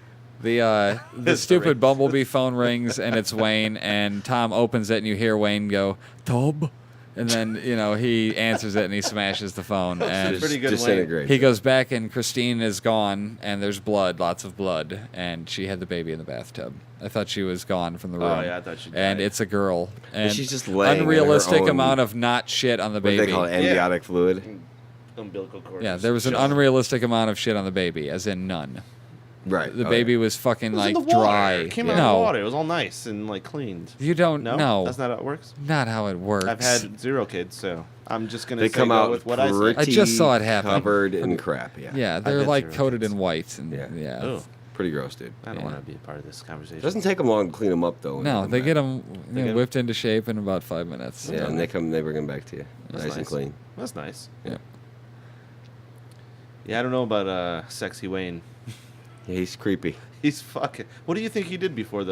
Speaker 4: the
Speaker 2: It's
Speaker 4: stupid
Speaker 2: racist.
Speaker 4: Bumblebee phone rings, and it's Wayne. And Tom opens it, and you hear Wayne go, "Tob," and then he answers it, and he smashes the phone. And
Speaker 2: pretty good
Speaker 3: disintegrate.
Speaker 4: he goes back, and Christine is gone, and there's blood, lots of blood, and she had the baby in the bathtub. I thought she was gone from the room.
Speaker 2: Oh, yeah, I thought she
Speaker 4: And
Speaker 2: died.
Speaker 4: it's a girl. And
Speaker 3: she's just laying in her
Speaker 4: unrealistic
Speaker 3: own-
Speaker 4: amount of not shit on the
Speaker 3: What do
Speaker 4: baby.
Speaker 3: they call it?
Speaker 2: Yeah.
Speaker 3: Amniotic fluid.
Speaker 2: Umbilical cord.
Speaker 4: Yeah,
Speaker 2: was
Speaker 4: there was an
Speaker 2: just-
Speaker 4: unrealistic amount of shit on the baby, as in none.
Speaker 3: Right.
Speaker 4: The
Speaker 3: Oh,
Speaker 4: baby
Speaker 3: yeah.
Speaker 4: was fucking
Speaker 2: It was
Speaker 4: like
Speaker 2: in the water.
Speaker 4: dry.
Speaker 2: It came out
Speaker 4: no,
Speaker 2: of the water. It was all nice and like cleaned.
Speaker 4: you don't
Speaker 2: No,
Speaker 4: know.
Speaker 2: that's not how it works.
Speaker 4: Not how it works.
Speaker 2: I've had 0 kids, so I'm just gonna
Speaker 3: They
Speaker 2: say
Speaker 3: come
Speaker 2: go
Speaker 3: out
Speaker 2: with what I
Speaker 3: pretty
Speaker 2: said.
Speaker 4: I just saw it happen.
Speaker 3: covered in crap. Yeah.
Speaker 4: Yeah, they're
Speaker 2: had
Speaker 4: like
Speaker 2: 0
Speaker 4: coated
Speaker 2: kids.
Speaker 4: in white. And,
Speaker 3: Yeah.
Speaker 4: yeah.
Speaker 2: Oh,
Speaker 3: Pretty gross, dude.
Speaker 2: I don't
Speaker 4: Yeah.
Speaker 2: want to be a part of this conversation.
Speaker 3: It doesn't take them long to clean them up, though.
Speaker 4: No, they get them
Speaker 2: get 'em-
Speaker 4: whipped into shape in about 5 minutes.
Speaker 3: Yeah, and they bring them back to you,
Speaker 2: That's
Speaker 3: nice and clean.
Speaker 2: That's nice.
Speaker 4: Yeah.
Speaker 2: Yeah, I don't know about Sexy Wayne.
Speaker 3: Yeah, he's creepy.
Speaker 2: He's fucking. What do you think he did before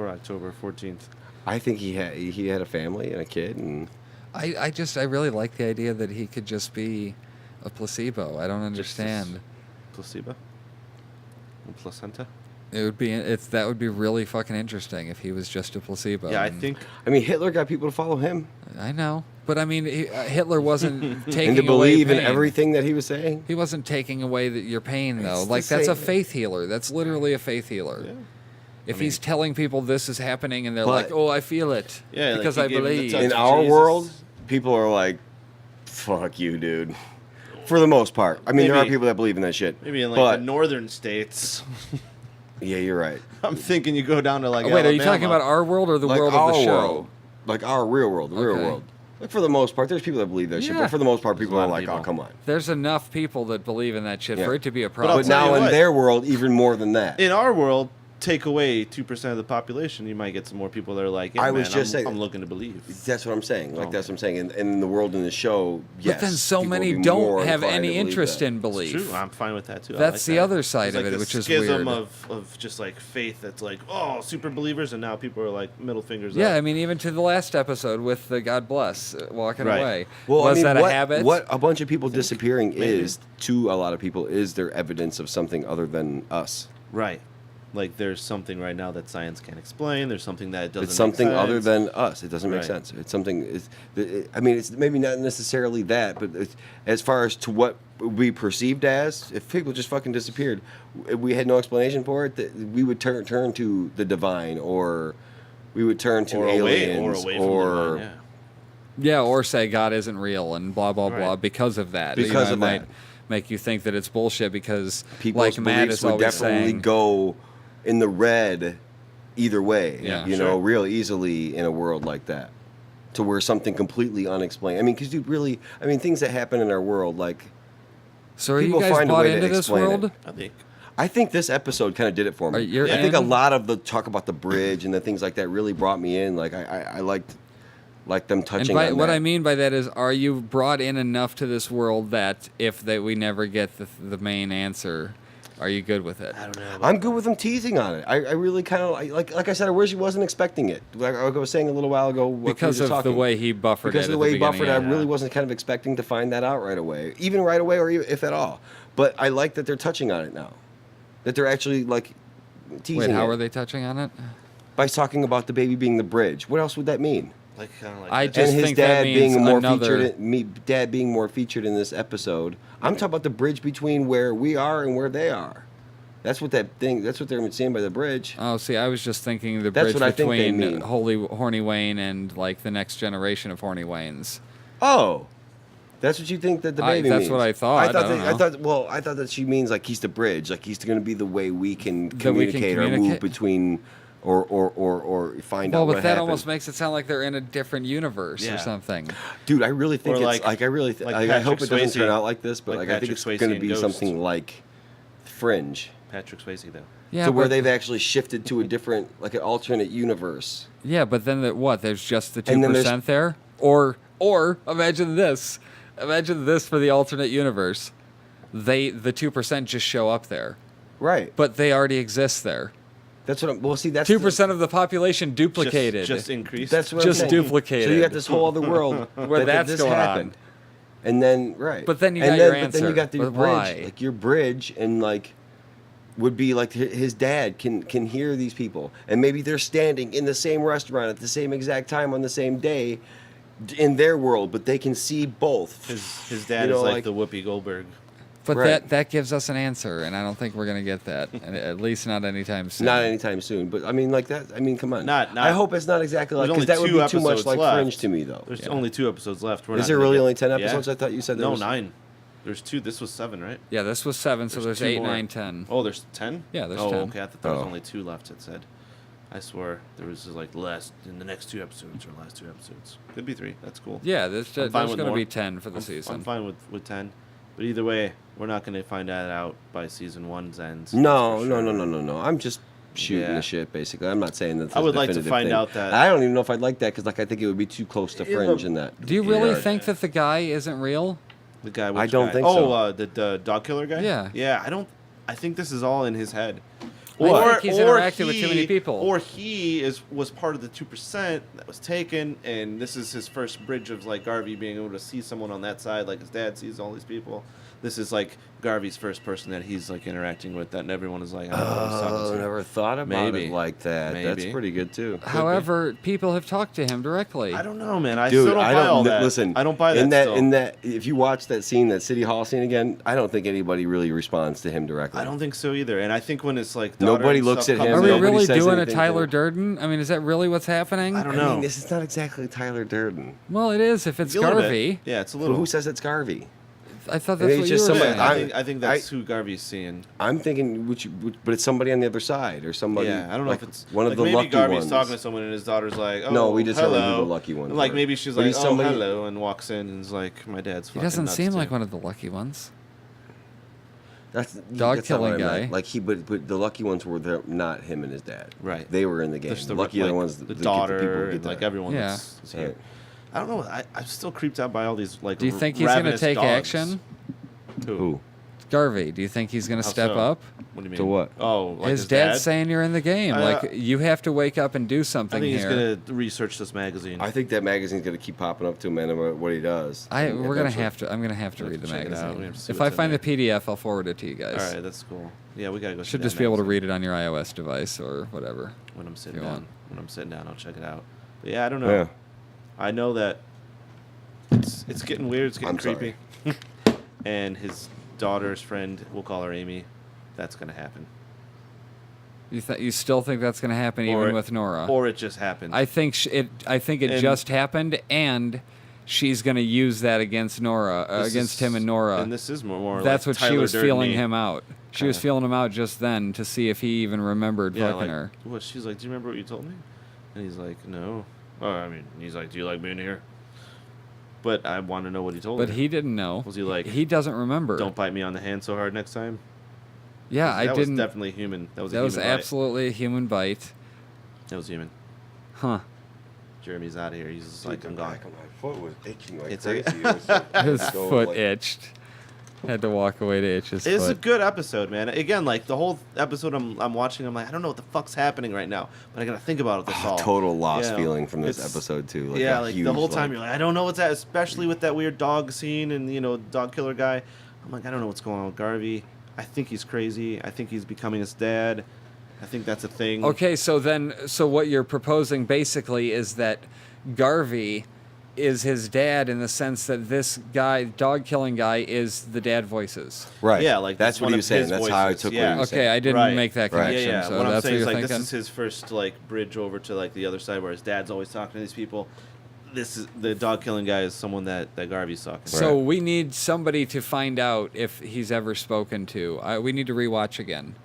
Speaker 2: October 14th?
Speaker 3: I think he had a family and a kid, and
Speaker 4: I really like the idea that he could just be a placebo. I don't understand.
Speaker 2: Placebo. And placenta.
Speaker 4: That would be really fucking interesting if he was just a placebo.
Speaker 2: Yeah, I
Speaker 4: and-
Speaker 2: think.
Speaker 3: I mean, Hitler got people to follow him
Speaker 4: I know, but I mean, Hitler wasn't taking
Speaker 3: and to
Speaker 4: away
Speaker 3: believe in
Speaker 4: pain.
Speaker 3: everything that he was saying.
Speaker 4: He wasn't taking away your pain though.
Speaker 3: It's
Speaker 4: Like
Speaker 3: the
Speaker 4: that's a
Speaker 3: same-
Speaker 4: faith healer. That's literally a faith healer.
Speaker 2: Yeah.
Speaker 4: If
Speaker 2: I
Speaker 4: he's telling people this is happening and they're
Speaker 3: But-
Speaker 4: like, "Oh, I feel it,"
Speaker 2: Yeah, like
Speaker 4: because
Speaker 2: he
Speaker 4: I
Speaker 2: gave him the
Speaker 4: believe.
Speaker 2: touch.
Speaker 3: In
Speaker 2: of
Speaker 3: our
Speaker 2: Jesus.
Speaker 3: world, people are like, "Fuck you, dude." For the most part, I mean, there are
Speaker 2: Maybe-
Speaker 3: people that believe in that shit.
Speaker 2: Maybe in like
Speaker 3: but
Speaker 2: the northern states.
Speaker 3: yeah, you're right.
Speaker 2: I'm thinking you go down to like.
Speaker 4: Oh, wait, are you
Speaker 2: Alabama.
Speaker 4: talking about our world or the
Speaker 3: Like
Speaker 4: world
Speaker 3: our
Speaker 4: of the show?
Speaker 3: world, like our real world, the real
Speaker 4: Okay.
Speaker 3: world. Like for the most part, there's people that believe that shit,
Speaker 4: Yeah.
Speaker 3: but for the most part,
Speaker 2: There's
Speaker 3: people
Speaker 2: a
Speaker 3: are
Speaker 2: lot of
Speaker 3: like, "Oh,
Speaker 2: people.
Speaker 3: come on."
Speaker 4: There's enough people that believe in that shit
Speaker 3: Yeah.
Speaker 4: for it to be a
Speaker 2: I'll
Speaker 4: problem.
Speaker 3: But
Speaker 2: tell
Speaker 3: now
Speaker 2: you
Speaker 3: in
Speaker 2: what.
Speaker 3: their world, even more than that.
Speaker 2: In our world, take away 2% of the population, you might get some more people that are like, yeah,
Speaker 3: I was
Speaker 2: man,
Speaker 3: just saying-
Speaker 2: I'm looking to believe.
Speaker 3: That's what I'm saying. Like
Speaker 2: Oh.
Speaker 3: that's what I'm saying. In the world in the show, yes.
Speaker 4: But then so
Speaker 3: people
Speaker 4: many
Speaker 3: would be more
Speaker 4: don't have
Speaker 3: inclined
Speaker 4: any
Speaker 3: to believe
Speaker 4: interest
Speaker 3: that.
Speaker 4: in
Speaker 2: It's
Speaker 4: belief.
Speaker 2: true. I'm fine with that too. I
Speaker 4: That's
Speaker 2: like
Speaker 4: the
Speaker 2: that.
Speaker 4: other side
Speaker 2: It's
Speaker 4: of
Speaker 2: like
Speaker 4: it,
Speaker 2: this
Speaker 4: which is
Speaker 2: schism
Speaker 4: weird.
Speaker 2: of just like faith that's like, oh, super believers, and now people are like middle fingers
Speaker 4: Yeah,
Speaker 2: up.
Speaker 4: I mean, even to the last episode with the God bless walking
Speaker 2: Right.
Speaker 4: away.
Speaker 3: Well,
Speaker 4: Was
Speaker 3: I mean,
Speaker 4: that
Speaker 3: what,
Speaker 4: a habit?
Speaker 3: What a bunch of people disappearing
Speaker 2: maybe.
Speaker 3: is to a lot of people is their evidence of something other than us.
Speaker 2: Right. Like there's something right now that science can't explain. There's something that doesn't.
Speaker 3: It's something
Speaker 2: make
Speaker 3: other
Speaker 2: sense.
Speaker 3: than us. It doesn't make
Speaker 2: Right.
Speaker 3: sense. It's something. I mean, it's maybe not necessarily that, but as far as to what we perceived as, if people just fucking disappeared, if we had no explanation for it, that we would turn to the divine, or we would turn to
Speaker 2: or
Speaker 3: aliens,
Speaker 2: away from the divine, yeah.
Speaker 4: Yeah, or say God isn't real and blah blah blah
Speaker 2: Right.
Speaker 4: because of that.
Speaker 3: Because
Speaker 4: it
Speaker 3: of
Speaker 4: might
Speaker 3: that.
Speaker 4: make you think that it's bullshit because,
Speaker 3: people's
Speaker 4: like Matt
Speaker 3: beliefs
Speaker 4: is
Speaker 3: would
Speaker 4: always
Speaker 3: definitely
Speaker 4: saying,
Speaker 3: go in the red either way.
Speaker 4: Yeah.
Speaker 3: you
Speaker 2: Sure.
Speaker 3: know, real easily in a world like that, to where something completely unexplained. I mean, because dude, really, I mean, things that happen in our world, like
Speaker 4: "So are you
Speaker 3: people
Speaker 4: guys
Speaker 3: find a
Speaker 4: bought
Speaker 3: way to
Speaker 4: into this
Speaker 3: explain it.
Speaker 4: world?"
Speaker 2: I think.
Speaker 3: I think this episode kind of did it for me.
Speaker 4: You're
Speaker 3: I think a
Speaker 4: in?
Speaker 3: lot of the talk about the bridge and the things like that really brought me in. Like I liked them
Speaker 4: And
Speaker 3: touching
Speaker 4: by,
Speaker 3: on
Speaker 4: what
Speaker 3: that.
Speaker 4: I mean by that is, are you brought in enough to this world that if we never get the main answer, are you good with it?
Speaker 2: I don't know.
Speaker 3: I'm good with them teasing on it. I really kind of like I said, I wish he wasn't expecting it. Like I was saying a little while ago, what
Speaker 4: Because
Speaker 3: we were
Speaker 4: of the
Speaker 3: talking.
Speaker 4: way he buffered
Speaker 3: Because
Speaker 4: it
Speaker 3: of the
Speaker 4: at
Speaker 3: way he buffered it, I
Speaker 4: beginning,
Speaker 3: really
Speaker 2: yeah.
Speaker 3: wasn't kind of expecting to find that out right away. Even right away, or even, if at all. But I like that they're touching on it now. That they're actually like teasing
Speaker 4: Wait, how
Speaker 3: it
Speaker 4: are they touching on it?
Speaker 3: by talking about the baby being the bridge. What else would that mean?
Speaker 2: Like kind of like.
Speaker 4: I
Speaker 2: that.
Speaker 4: just
Speaker 3: And his
Speaker 4: think that
Speaker 3: dad
Speaker 4: means
Speaker 3: being more
Speaker 4: another-
Speaker 3: featured. Dad being more featured in this episode. I'm talking about the bridge between where we are and where they are. That's what that thing. That's what they're saying by the bridge.
Speaker 4: Oh, see, I was just thinking the
Speaker 3: That's
Speaker 4: bridge
Speaker 3: what I think they
Speaker 4: between
Speaker 3: mean.
Speaker 4: Horny Wayne and like the next generation of Horny Waynes.
Speaker 3: Oh, that's what you think that the baby
Speaker 4: that's
Speaker 3: means.
Speaker 4: what I thought. I don't
Speaker 3: I
Speaker 4: know.
Speaker 3: thought. Well, I thought that she means like he's the bridge. Like he's going to be the way we can
Speaker 4: That we can
Speaker 3: communicate or move
Speaker 4: communicate?
Speaker 3: between or find
Speaker 4: Well,
Speaker 3: out
Speaker 4: but
Speaker 3: what
Speaker 4: that
Speaker 3: happened.
Speaker 4: almost makes it sound like they're in a different universe
Speaker 2: Yeah.
Speaker 4: or something.
Speaker 3: Dude, I really think
Speaker 2: Or
Speaker 3: it's
Speaker 2: like-
Speaker 3: like I really
Speaker 2: like
Speaker 3: I hope it
Speaker 2: Patrick
Speaker 3: doesn't
Speaker 2: Swayze-
Speaker 3: turn out like this, but
Speaker 2: like
Speaker 3: like I think
Speaker 2: Patrick
Speaker 3: it's
Speaker 2: Swayze
Speaker 3: going to
Speaker 2: in
Speaker 3: be
Speaker 2: Ghost.
Speaker 3: something like Fringe.
Speaker 2: Patrick Swayze though.
Speaker 4: Yeah,
Speaker 3: So where
Speaker 4: but-
Speaker 3: they've actually shifted to a different, like an alternate universe.
Speaker 4: Yeah, but then what? There's just the
Speaker 3: And then there's-
Speaker 4: 2% there, or imagine this for the alternate universe. The 2% just show up there,
Speaker 3: Right.
Speaker 4: but they already exist there.
Speaker 3: That's what I'm. Well, see, that's
Speaker 4: 2% of the population duplicated.
Speaker 2: Just increased.
Speaker 3: That's what
Speaker 4: just
Speaker 3: I'm saying.
Speaker 4: duplicated.
Speaker 3: So you got this whole other world
Speaker 4: Where that's
Speaker 3: this
Speaker 4: going on.
Speaker 3: happened. And then right.
Speaker 4: But then you
Speaker 3: and
Speaker 4: got
Speaker 3: then,
Speaker 4: your
Speaker 3: But then
Speaker 4: answer.
Speaker 3: you got the
Speaker 4: But
Speaker 3: bridge,
Speaker 4: why?
Speaker 3: like your bridge, and like would be like his dad can hear these people, and maybe they're standing in the same restaurant at the same exact time on the same day, in their world, but they can see both.
Speaker 2: His dad
Speaker 3: You know,
Speaker 2: is like
Speaker 3: like-
Speaker 2: the Whoopi Goldberg.
Speaker 4: But
Speaker 3: Right.
Speaker 4: that gives us an answer, and I don't think we're gonna get that, and at least not anytime soon.
Speaker 3: Not anytime soon, but I mean, like that. I mean, come on.
Speaker 2: Not-
Speaker 3: I hope it's not exactly like
Speaker 2: There's
Speaker 3: because
Speaker 2: only
Speaker 3: that would
Speaker 2: two
Speaker 3: be too much
Speaker 2: episodes
Speaker 3: like
Speaker 2: left.
Speaker 3: Fringe to me, though.
Speaker 2: There's
Speaker 3: Yeah.
Speaker 2: only 2 episodes left. We're
Speaker 3: Is
Speaker 2: not
Speaker 3: there
Speaker 2: gonna
Speaker 3: really
Speaker 2: get-
Speaker 3: only 10
Speaker 2: Yeah.
Speaker 3: episodes? I thought you said there
Speaker 2: No,
Speaker 3: was
Speaker 2: 9. There's 2. This was 7, right?
Speaker 4: Yeah, this was 7, so there's
Speaker 2: 2
Speaker 4: 8,
Speaker 2: more.
Speaker 4: 9, 10.
Speaker 2: Oh, there's 10?
Speaker 4: Yeah, there's
Speaker 2: oh,
Speaker 4: 10.
Speaker 2: okay. I thought there was
Speaker 3: Oh.
Speaker 2: only 2 left, it said. I swore there was like last in the next 2 episodes or last 2 episodes. Could be 3. That's cool.
Speaker 4: Yeah, there's
Speaker 2: I'm fine
Speaker 4: going
Speaker 2: with
Speaker 4: to
Speaker 2: more.
Speaker 4: be 10 for the
Speaker 2: I'm
Speaker 4: season.
Speaker 2: fine with 10. But either way, we're not going to find that out by season 1's end.
Speaker 3: No,
Speaker 2: for
Speaker 3: no,
Speaker 2: sure.
Speaker 3: no. I'm just shooting
Speaker 2: Yeah.
Speaker 3: the shit, basically. I'm not saying that.
Speaker 2: I would like to find out that-
Speaker 3: I don't even know if I'd like that because, like, I think it would be too close to Fringe in that.
Speaker 4: Do you really
Speaker 3: regard.
Speaker 4: think that the guy isn't real?
Speaker 2: The guy.
Speaker 3: I
Speaker 2: which
Speaker 3: don't
Speaker 2: guy?
Speaker 3: think
Speaker 2: oh,
Speaker 3: so.
Speaker 2: the dog killer guy.
Speaker 4: Yeah.
Speaker 2: Yeah. I don't. I think this is all in his head.
Speaker 4: I think he's interacted with too many people.
Speaker 2: Or he was part of the 2% that was taken, and this is his first bridge of like Garvey being able to see someone on that side, like his dad sees all these people. This is like Garvey's first person that he's like interacting with, that and everyone is like, I don't know what he's talking
Speaker 3: Oh,
Speaker 2: to.
Speaker 3: never thought about
Speaker 2: Maybe.
Speaker 3: it like that. That's
Speaker 2: Maybe.
Speaker 3: pretty good too.
Speaker 4: However, people have talked to him directly.
Speaker 2: I don't know, man. I
Speaker 3: Dude,
Speaker 2: still don't
Speaker 3: I
Speaker 2: buy all
Speaker 3: don't
Speaker 2: that.
Speaker 3: listen.
Speaker 2: I don't buy that.
Speaker 3: In that,
Speaker 2: still.
Speaker 3: in that, if you watch that scene, that City Hall scene again, I don't think anybody really responds to him directly.
Speaker 2: I don't think so either. And I think when it's like
Speaker 3: Nobody
Speaker 2: daughter
Speaker 3: looks
Speaker 2: stuff
Speaker 3: at him.
Speaker 2: comes
Speaker 4: Are we
Speaker 2: in-
Speaker 3: Nobody
Speaker 4: really
Speaker 3: says
Speaker 4: doing a
Speaker 3: anything to
Speaker 4: Tyler
Speaker 3: him.
Speaker 4: Durden? I mean, is that really what's happening?
Speaker 2: I don't
Speaker 3: I
Speaker 2: know.
Speaker 3: mean, this is not exactly Tyler Durden.
Speaker 4: Well, it is if it's
Speaker 2: A little bit.
Speaker 4: Garvey.
Speaker 2: Yeah, it's a
Speaker 3: But
Speaker 2: little.
Speaker 3: who says it's Garvey?
Speaker 4: I thought
Speaker 3: Maybe
Speaker 4: that's what
Speaker 3: it's
Speaker 4: you
Speaker 3: just
Speaker 4: were
Speaker 3: somebody-
Speaker 4: saying.
Speaker 2: I think that's who Garvey's seeing.
Speaker 3: I'm thinking, but it's somebody on the other side or somebody.
Speaker 2: Yeah, I don't know
Speaker 3: like
Speaker 2: if it's
Speaker 3: one
Speaker 2: like
Speaker 3: of the
Speaker 2: maybe
Speaker 3: lucky
Speaker 2: Garvey's
Speaker 3: ones.
Speaker 2: talking to someone and his daughter's like, "Oh,
Speaker 3: No, we determined
Speaker 2: hello."
Speaker 3: who the lucky ones
Speaker 2: And like
Speaker 3: were.
Speaker 2: maybe she's
Speaker 3: But
Speaker 2: like,
Speaker 3: he's
Speaker 2: "Oh,
Speaker 3: somebody-
Speaker 2: hello," and walks in and is like, "My dad's."
Speaker 4: He doesn't seem like one of the lucky ones.
Speaker 3: That's
Speaker 4: Dog
Speaker 3: that's not what
Speaker 4: killing
Speaker 3: I meant.
Speaker 4: guy.
Speaker 3: Like but the lucky ones were there, not him and his dad.
Speaker 2: Right.
Speaker 3: They were in the game.
Speaker 2: Just the
Speaker 3: lucky
Speaker 2: like,
Speaker 3: are the ones
Speaker 2: the
Speaker 3: that get
Speaker 2: daughter,
Speaker 3: the people who get
Speaker 2: and like
Speaker 3: there.
Speaker 2: everyone
Speaker 4: Yeah.
Speaker 2: that's here.
Speaker 3: Right.
Speaker 2: I don't know. I'm still creeped out by all these like.
Speaker 4: Do you think he's going to
Speaker 2: ravenous
Speaker 4: take
Speaker 2: dogs.
Speaker 4: action?
Speaker 3: Who?
Speaker 4: Garvey, do you think he's going to
Speaker 2: How
Speaker 4: step
Speaker 2: so?
Speaker 4: up?
Speaker 2: What do you mean?
Speaker 3: To what?
Speaker 2: Oh, like
Speaker 4: his
Speaker 2: his
Speaker 4: dad's
Speaker 2: dad?
Speaker 4: saying you're in the game. Like, you have to wake up and do
Speaker 2: I
Speaker 4: something
Speaker 2: think he's
Speaker 4: here.
Speaker 2: gonna research this magazine.
Speaker 3: I think that magazine's gonna keep popping up to him, no matter what he does.
Speaker 4: We're gonna
Speaker 3: Eventually.
Speaker 4: have to. I'm gonna have to
Speaker 2: We'll
Speaker 4: read the
Speaker 2: check it out.
Speaker 4: magazine.
Speaker 2: We have to see
Speaker 4: If
Speaker 2: what's
Speaker 4: I
Speaker 2: in
Speaker 4: find
Speaker 2: there.
Speaker 4: the PDF, I'll forward it to you guys.
Speaker 2: All right, that's cool. Yeah, we gotta go.
Speaker 4: Should
Speaker 2: see
Speaker 4: just
Speaker 2: that
Speaker 4: be able to
Speaker 2: magazine.
Speaker 4: read it on your iOS device or whatever.
Speaker 2: when I'm sitting
Speaker 4: you
Speaker 2: down.
Speaker 4: want.
Speaker 2: When I'm sitting down, I'll check it out. But yeah, I don't know.
Speaker 3: Yeah.
Speaker 2: I know that it's getting weird. It's getting
Speaker 3: I'm sorry.
Speaker 2: creepy. And his daughter's friend, we'll call her Amy. That's gonna happen.
Speaker 4: You still think that's gonna happen
Speaker 2: Or
Speaker 4: even
Speaker 2: it-
Speaker 4: with Nora?
Speaker 2: Or it just happened.
Speaker 4: I think it
Speaker 2: And-
Speaker 4: just happened, and she's gonna use that against Nora,
Speaker 2: This
Speaker 4: against
Speaker 2: is-
Speaker 4: him and Nora.
Speaker 2: And this is more
Speaker 4: That's
Speaker 2: like
Speaker 4: what she
Speaker 2: Tyler
Speaker 4: was
Speaker 2: Durden
Speaker 4: feeling
Speaker 2: me.
Speaker 4: him out. She was
Speaker 2: Kinda.
Speaker 4: feeling him out just then to see if he even remembered
Speaker 2: Yeah,
Speaker 4: fucking
Speaker 2: like,
Speaker 4: her.
Speaker 2: what? She's like, "Do you remember what you told me?" And he's like, "No." Oh, I mean, he's like, "Do you like being here?" But I want to know what he told
Speaker 4: But
Speaker 2: her.
Speaker 4: he didn't know.
Speaker 2: Was he like,
Speaker 4: He doesn't remember.
Speaker 2: "Don't bite me on the hand so hard next time"?
Speaker 4: Yeah, I
Speaker 2: that
Speaker 4: didn't.
Speaker 2: was definitely human. That was a
Speaker 4: That was
Speaker 2: human bite.
Speaker 4: absolutely a human bite.
Speaker 2: That was human.
Speaker 4: Huh.
Speaker 2: Jeremy's out of here. He's just like,
Speaker 3: Dude,
Speaker 2: "I'm
Speaker 3: the
Speaker 2: gone."
Speaker 3: back of my foot was itching like
Speaker 2: It's
Speaker 3: crazy.
Speaker 2: like-
Speaker 3: It was like-
Speaker 4: His
Speaker 3: go,
Speaker 4: foot
Speaker 3: like-
Speaker 4: itched. Had to walk away to itch his
Speaker 2: It's a
Speaker 4: foot.
Speaker 2: good episode, man. Again, like the whole episode I'm watching, I'm like, I don't know what the fuck's happening right now, but I gotta think about this all.
Speaker 3: Total lost
Speaker 2: Yeah.
Speaker 3: feeling from this
Speaker 2: It's-
Speaker 3: episode too.
Speaker 2: yeah,
Speaker 3: a
Speaker 2: like
Speaker 3: huge,
Speaker 2: the whole time you're like, I don't know what's that, especially with that weird dog scene and dog killer guy. I'm like, I don't know what's going on with Garvey. I think he's crazy. I think he's becoming his dad. I think that's a thing.
Speaker 4: Okay, so what you're proposing basically is that Garvey is his dad in the sense that this guy, dog killing guy, is the dad voices.
Speaker 3: right.
Speaker 2: Yeah, like
Speaker 3: that's what
Speaker 2: one
Speaker 3: he
Speaker 2: of
Speaker 3: was saying.
Speaker 2: his
Speaker 3: That's how I
Speaker 2: voices,
Speaker 3: took
Speaker 2: yeah.
Speaker 3: what he was
Speaker 4: Okay,
Speaker 3: saying.
Speaker 4: I didn't
Speaker 2: Right.
Speaker 4: make that
Speaker 3: Right.
Speaker 4: connection.
Speaker 2: Yeah,
Speaker 4: So
Speaker 2: what I'm
Speaker 4: that's
Speaker 2: saying
Speaker 4: what
Speaker 2: is
Speaker 4: you're
Speaker 2: like
Speaker 4: thinking.
Speaker 2: this is his first like bridge over to like the other side where his dad's always talking to these people. This is the dog killing guy is someone that Garvey's talking to.
Speaker 4: So we need somebody to find out if he's ever spoken to. We need to rewatch again.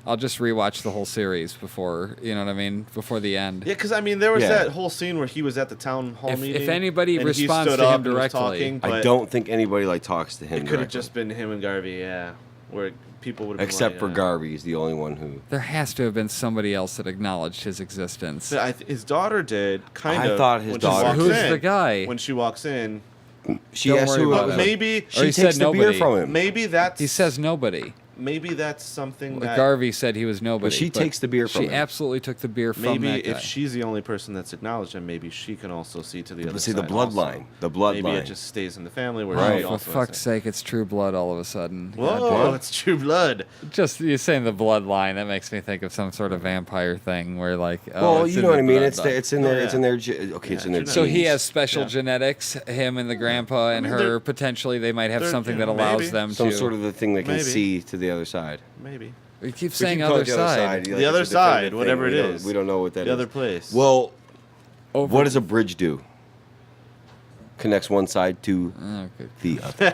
Speaker 4: I'll just rewatch the whole series before, you know what I mean, before the end.
Speaker 2: Yeah, because I mean, there was
Speaker 3: Yeah.
Speaker 2: that whole scene where he was at the town hall meeting.
Speaker 4: If anybody
Speaker 2: and he
Speaker 4: responds
Speaker 2: stood
Speaker 4: to him
Speaker 2: up and was
Speaker 4: directly,
Speaker 2: talking,
Speaker 3: I
Speaker 2: but
Speaker 3: don't think anybody like talks to him.
Speaker 2: It could have
Speaker 3: directly.
Speaker 2: just been him and Garvey, yeah, where people would have
Speaker 3: Except
Speaker 2: been
Speaker 3: for
Speaker 2: like,
Speaker 3: Garvey, he's the only one who.
Speaker 4: there has to have been somebody else that acknowledged his existence.
Speaker 2: His daughter did, kind of.
Speaker 3: I thought his
Speaker 2: when she
Speaker 3: daughter
Speaker 2: walks
Speaker 4: Who's
Speaker 2: in.
Speaker 4: the guy?
Speaker 2: When she walks in,
Speaker 3: She
Speaker 4: Don't
Speaker 3: asked
Speaker 4: worry
Speaker 3: who
Speaker 4: about
Speaker 3: it was.
Speaker 4: it.
Speaker 2: maybe
Speaker 4: Or
Speaker 3: She
Speaker 4: he
Speaker 3: takes
Speaker 4: said
Speaker 3: the beer
Speaker 4: nobody.
Speaker 3: from him.
Speaker 2: maybe that's
Speaker 4: He says nobody.
Speaker 2: maybe that's something that
Speaker 4: Garvey said he was nobody.
Speaker 3: But she
Speaker 4: but
Speaker 3: takes the beer from
Speaker 4: She
Speaker 3: him.
Speaker 4: absolutely took the beer from
Speaker 2: maybe
Speaker 4: that guy.
Speaker 2: if she's the only person that's acknowledged him, maybe she can also see to the other
Speaker 3: But see,
Speaker 2: side.
Speaker 3: the bloodline.
Speaker 2: also.
Speaker 3: The bloodline.
Speaker 2: Maybe it just stays in the family where
Speaker 3: Right.
Speaker 2: she
Speaker 4: Oh,
Speaker 2: also
Speaker 4: for
Speaker 2: has
Speaker 4: fuck's
Speaker 2: it.
Speaker 4: sake, it's True Blood all of a sudden.
Speaker 2: Whoa,
Speaker 4: Goddamn.
Speaker 2: it's True Blood.
Speaker 4: Just you saying the bloodline, that makes me think of some sort of vampire thing where like, oh,
Speaker 3: Well,
Speaker 4: it's
Speaker 3: you
Speaker 4: in
Speaker 3: know what
Speaker 4: the
Speaker 3: I mean. It's
Speaker 4: bloodline.
Speaker 3: it's in there.
Speaker 2: Oh,
Speaker 3: It's in their. Okay, it's in their.
Speaker 2: Yeah,
Speaker 4: So he
Speaker 3: genes.
Speaker 4: has special
Speaker 2: Yeah.
Speaker 4: genetics, him and the grandpa and
Speaker 2: mean,
Speaker 4: her.
Speaker 2: they're-
Speaker 4: Potentially, they might have
Speaker 2: they're-
Speaker 4: something
Speaker 2: yeah,
Speaker 4: that allows
Speaker 2: maybe.
Speaker 4: them
Speaker 3: some
Speaker 4: to.
Speaker 3: sort of the thing that can
Speaker 2: Maybe.
Speaker 3: see to the other side.
Speaker 2: Maybe
Speaker 4: We keep
Speaker 3: We
Speaker 4: saying
Speaker 3: can call it
Speaker 4: other
Speaker 3: the other
Speaker 4: side.
Speaker 3: side.
Speaker 2: The other
Speaker 3: it's a definitive
Speaker 2: side,
Speaker 3: thing.
Speaker 2: whatever
Speaker 3: We
Speaker 2: it
Speaker 3: don't-
Speaker 2: is.
Speaker 3: We don't know what that is.
Speaker 2: the other place.
Speaker 3: Well,
Speaker 4: Over-
Speaker 3: what does a bridge do? Connects one side to
Speaker 4: Oh, good.
Speaker 3: the other.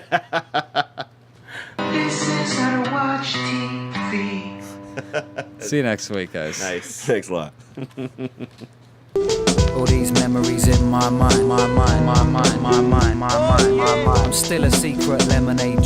Speaker 1: This is how to watch TV.
Speaker 4: See you next week, guys.
Speaker 2: nice.
Speaker 3: Thanks a lot.
Speaker 5: All these memories in my mind, my mind, my mind, my mind, my mind, my mind. I'm still a secret lemonade